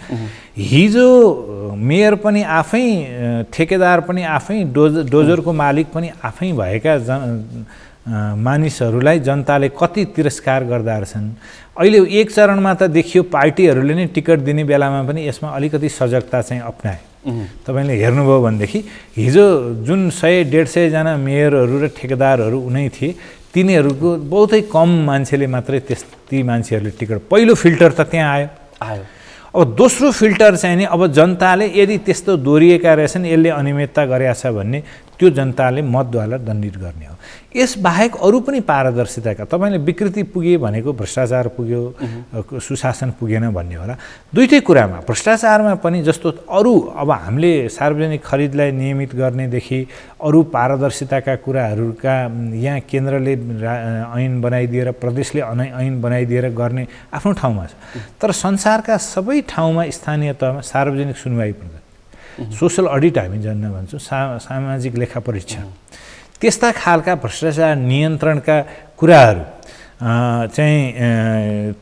Speaker 2: हिजो मेयर पनि आफै, ठेकेदार पनि आफै, डोजरको मालिक पनि आफै भएका मानिसहरूलाई जनताले कति तिरस्कार गर्दा रहेछन्। अहिले एक चरणमा त देखियो पार्टीहरूले नै टिकट दिने बेलामा पनि यसमा अलिकति सजगता चाहिँ अपनाए। तपाईले हेर्नुभयो भनेदेखि हिजो जुन 100-150 जना मेयरहरू र ठेकेदारहरू उनै थिए, तिनीहरूको बहुतै कम मान्छेले मात्रै ती मान्छेहरूले टिकट, पहिलो फिल्टर त त्यहाँ आयो। अब दोस्रो फिल्टर चाहिँ नि अब जनताले यदि त्यस्तो दोहोरिएका रहेछन्, यसले अनियमितता गरेछ भन्ने त्यो जनताले मतद्वारा दण्डित गर्ने हो। यसबाहेक अरू पनि पारदर्शिताका, तपाईँले विकृति पुगे भनेको भ्रष्टाचार पुग्यो, सुशासन पुगेन भन्ने होला। दुईटै कुरामा भ्रष्टाचारमा पनि जस्तो अरू अब हामीले सार्वजनिक खरिदलाई नियमित गर्नेदेखि अरू पारदर्शिताका कुराहरूका यहाँ केन्द्रले ऐन बनाइदिएर, प्रदेशले ऐन बनाइदिएर गर्ने आफ्नो ठाउँमा छ। तर संसारका सबै ठाउँमा स्थानीय तहमा सार्वजनिक सुनवाई पर्छ, सोसल अडिट हामी जन्न भन्छौँ, सामाजिक लेखा परीक्षण, त्यस्ता खालका भ्रष्टाचार नियन्त्रणका कुराहरू चाहिँ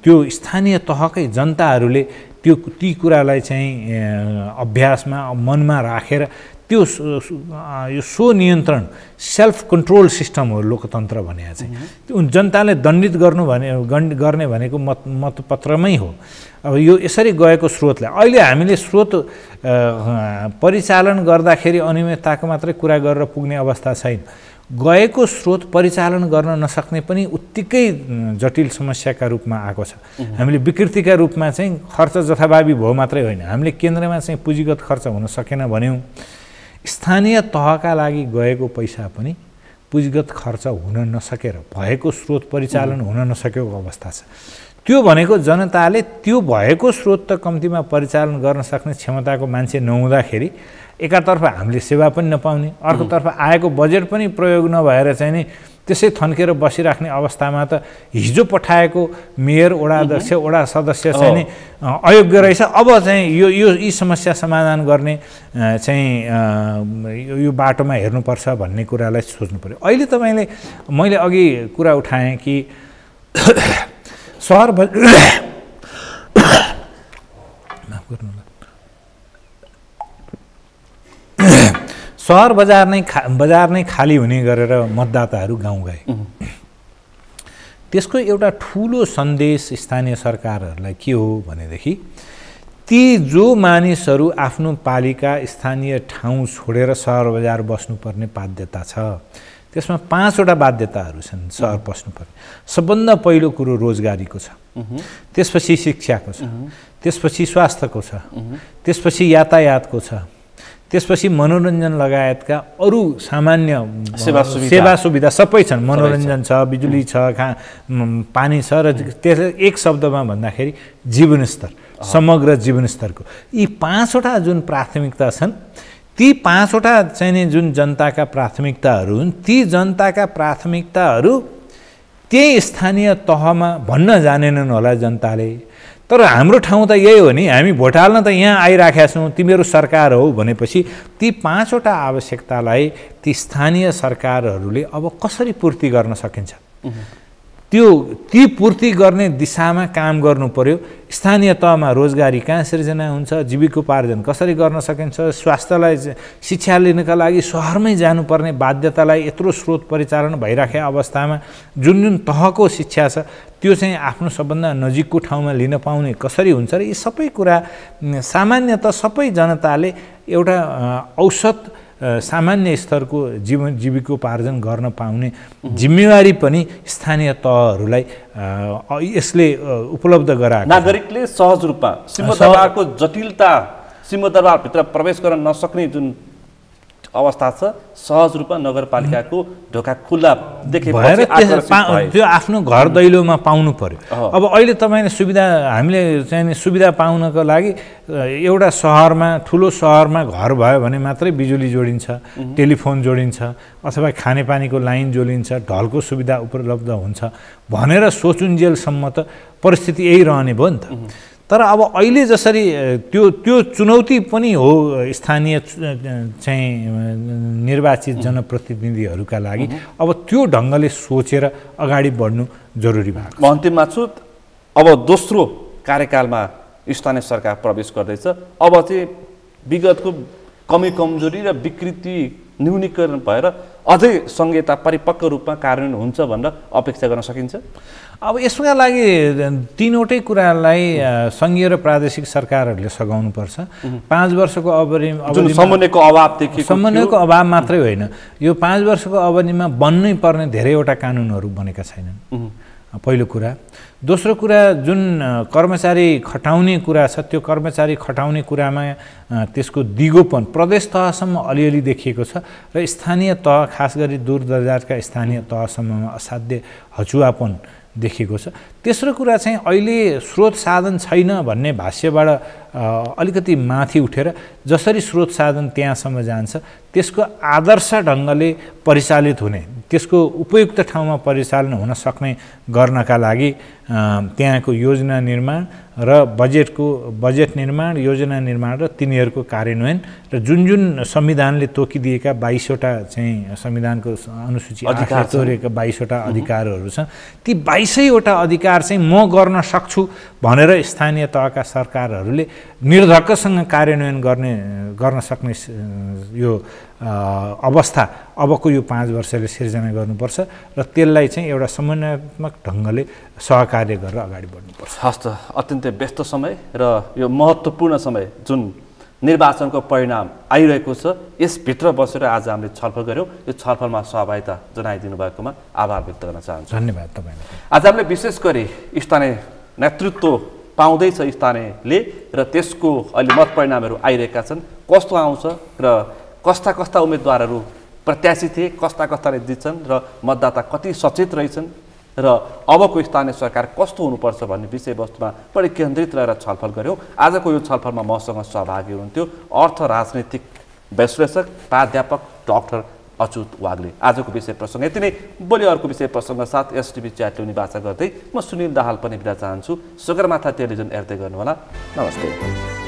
Speaker 2: त्यो स्थानीय तहकै जनताहरूले ती कुरालाई चाहिँ अभ्यासमा मनमा राखेर त्यो यो स्वनियन्त्रण सेल्फ कन्ट्रोल सिस्टम हो लोकतन्त्र भने चाहिँ। त्यो जनताले दण्डित गर्ने भनेको मतपत्रमै हो। अब यो यसरी गएको स्रोतलाई अहिले हामीले स्रोत परिचालन गर्दाखेरि अनियमितताको मात्रै कुरा गरेर पुग्ने अवस्था छैन। गएको स्रोत परिचालन गर्न नसक्ने पनि उत्तिकै जटिल समस्याका रूपमा आएको छ। हामीले विकृतिका रूपमा चाहिँ खर्च जथाभावी भयो मात्रै होइन, हामीले केन्द्रमा चाहिँ पुँजीगत खर्च हुन सकेन भन्यौँ, स्थानीय तहका लागि गएको पैसा पनि पुँजीगत खर्च हुन नसकेर भएको स्रोत परिचालन हुन नसकेको अवस्था छ। त्यो भनेको जनताले त्यो भएको स्रोत त कम्तीमा परिचालन गर्न सक्ने क्षमताको मान्छे नहुँदाखेरि एकातर्फ हामीले सेवा पनि नपाउने, अर्कोतर्फ आएको बजेट पनि प्रयोग नभएर चाहिँ नि त्यसै थन्केर बसिराख्ने अवस्थामा त हिजो पठाएको मेयर, वडा अध्यक्ष, वडा सदस्य चाहिँ नि अयोग्य रहेछ, अब चाहिँ यी समस्या समाधान गर्ने चाहिँ यो बाटोमा हेर्नुपर्छ भन्ने कुरालाई सोच्नु पर्यो। अहिले मैले अघि कुरा उठाएँ कि सहर बजार नै खाली हुने गरेर मतदाताहरू गाउँ गए। त्यसको एउटा ठुलो सन्देश स्थानीय सरकारहरूलाई के हो भनेदेखि ती जो मानिसहरू आफ्नो पालिका स्थानीय ठाउँ छोडेर सहर बजार बस्नुपर्ने बाध्यता छ, त्यसमा 5 वटा बाध्यताहरू छन् सहर बस्नुपर्ने। सबभन्दा पहिलो कुरो रोजगारीको छ, त्यसपछि शिक्षाको छ, त्यसपछि स्वास्थ्यको छ, त्यसपछि यातायातको छ, त्यसपछि मनोरञ्जन लगायतका अरू सामान्य सेवा सुविधा सबै छन्। मनोरञ्जन छ, बिजुली छ, पानी छ, र त्यस एक शब्दमा भन्दाखेरि जीवनस्तर, समग्र जीवनस्तरको यी 5 वटा जुन प्राथमिकता छन्, ती 5 वटा चाहिँ नि जुन जनताका प्राथमिकताहरू हुन्, ती जनताका प्राथमिकताहरू त्यही स्थानीय तहमा भन्न जानेनन् होला जनताले। तर हाम्रो ठाउँ त यही हो नि, हामी भोट हाल्न त यहाँ आइराखेका छौँ, तिमीहरू सरकार हो भनेपछि ती 5 वटा आवश्यकतालाई ती स्थानीय सरकारहरूले अब कसरी पूर्ति गर्न सकिन्छ, ती पूर्ति गर्ने दिशामा काम गर्नु पर्यो। स्थानीय तहमा रोजगारी कहाँ सिर्जना हुन्छ, जीविकोपार्जन कसरी गर्न सकिन्छ, स्वास्थ्यलाई शिक्षा लिनका लागि सहरमै जानुपर्ने बाध्यतालाई यत्रो स्रोत परिचालन भइराखेको अवस्थामा जुन तहको शिक्षा छ त्यो चाहिँ आफ्नो सबभन्दा नजिकको ठाउँमा लिन पाउने कसरी हुन्छ र यी सबै कुरा सामान्यतः सबै जनताले एउटा औसत सामान्य स्तरको जीविकोपार्जन गर्न पाउने जिम्मेवारी पनि स्थानीय तहहरूलाई यसले उपलब्ध गराएको।
Speaker 1: नागरिकले सहज रूपमा सिंहदरबारको जटिलता, सिंहदरबारभित्र प्रवेश गर्न नसक्ने जुन अवस्था छ, सहज रूपमा नगरपालिकाको ढोका खुल्ला देखेपछि
Speaker 2: त्यो आफ्नो घर दैलोमा पाउनु पर्यो। अब अहिले तपाईँले सुविधा, हामीले चाहिँ सुविधा पाउनको लागि एउटा सहरमा, ठुलो सहरमा घर भयो भने मात्रै बिजुली जोडिन्छ, टेलिफोन जोडिन्छ, अथवा खानेपानीको लाइन जोडिन्छ, ढलको सुविधा उपलब्ध हुन्छ भनेर सोचुन्जेलसम्म त परिस्थिति यही रहने भयो नि त। तर अब अहिले जसरी त्यो चुनौती पनि हो स्थानीय चाहिँ निर्वाचित जनप्रतिनिधिहरूका लागि। अब त्यो ढङ्गले सोचेर अगाडि बढ्नु जरुरी भएको छ।
Speaker 1: म अन्तिममा छु, अब दोस्रो कार्यकालमा स्थानीय सरकार प्रवेश गर्दैछ, अब चाहिँ विगतको कमी कमजोरी र विकृति न्यूनीकरण भएर अझै संहिता परिपक्व रूपमा कार्यान्वयन हुन्छ भनेर अपेक्षा गर्न सकिन्छ?
Speaker 2: अब यसका लागि तीनवटै कुरालाई सङ्घीय र प्रादेशिक सरकारहरूले सघाउनुपर्छ। 5 वर्षको
Speaker 1: समन्वयको अभाव देखिएको,
Speaker 2: समन्वयको अभाव मात्रै होइन, यो 5 वर्षको अवधिमा बन्नै पर्ने धेरैवटा कानुनहरू बनेका छैनन्, पहिलो कुरा। दोस्रो कुरा, जुन कर्मचारी खटाउने कुरा छ, त्यो कर्मचारी खटाउने कुरामा त्यसको दिगोपन प्रदेश तहसम्म अलिअलि देखिएको छ र स्थानीय तह, खास गरी दूर दराजका स्थानीय तहसम्ममा असाध्य हचुवापन देखिएको छ। तेस्रो कुरा चाहिँ अहिले स्रोत साधन छैन भन्ने भाष्यबाट अलिकति माथि उठेर जसरी स्रोत साधन त्यहाँसम्म जान्छ त्यसको आदर्श ढङ्गले परिचालित हुने, त्यसको उपयुक्त ठाउँमा परिचालन हुन सक्ने गर्नका लागि त्यहाँको योजना निर्माण र बजेट निर्माण, योजना निर्माण र तिनीहरूको कार्यान्वयन र जुन संविधानले तोकिदिएका 22वटा चाहिँ संविधानको अनुसूची 8ले तोरेका 22वटा अधिकारहरू छन्, ती 22वटा अधिकार चाहिँ म गर्न सक्छु भनेर स्थानीय तहका सरकारहरूले निर्धक्कसँग कार्यान्वयन गर्न सक्ने यो अवस्था अबको यो 5 वर्षले सिर्जना गर्नुपर्छ र त्यसलाई चाहिँ एउटा समन्वयात्मक ढङ्गले सहकार्य गरेर अगाडि बढ्नुपर्छ।
Speaker 1: हस् त, अत्यन्तै व्यस्त समय र यो महत्त्वपूर्ण समय जुन निर्वाचनको परिणाम आइरहेको छ, यसभित्र बसेर आज हामीले छलफल गऱ्यौँ। यो छलफलमा सहभागिता जनाइदिनु भएकोमा आभार व्यक्त गर्न चाहन्छु।
Speaker 2: धन्यवाद तपाईँलाई।
Speaker 1: आज हामीले विशेष गरी स्थानीय नेतृत्व पाउँदैछ स्थानीयले र त्यसको अहिले मत परिणामहरू आइरहेका छन्, कस्तो आउँछ र कस्ता कस्ता उम्मेदवारहरू प्रत्याशी थिए, कस्ता कस्ताले जित्छन् र मतदाता कति सचेत रहेछन् र अबको स्थानीय सरकार कस्तो हुनुपर्छ भन्ने विषयवस्तुमा बढी केन्द्रित रहेर छलफल गऱ्यौँ। आजको यो छलफलमा मसँग सहभागी हुनुहुन्थ्यो अर्थ राजनीतिक विश्लेषक प्राध्यापक डाक्टर अच्युत वाग्ले। आजको विषय प्रसङ्ग यति नै। भोलि अर्को विषय प्रसङ्ग साथ एसटिभी च्याटले निवास गर्दै म सुनिल दाहाल पनि बिदा चाहन्छु। सगरमाथा टेलिभिजन हेर्दै गर्नुहोला। नमस्ते।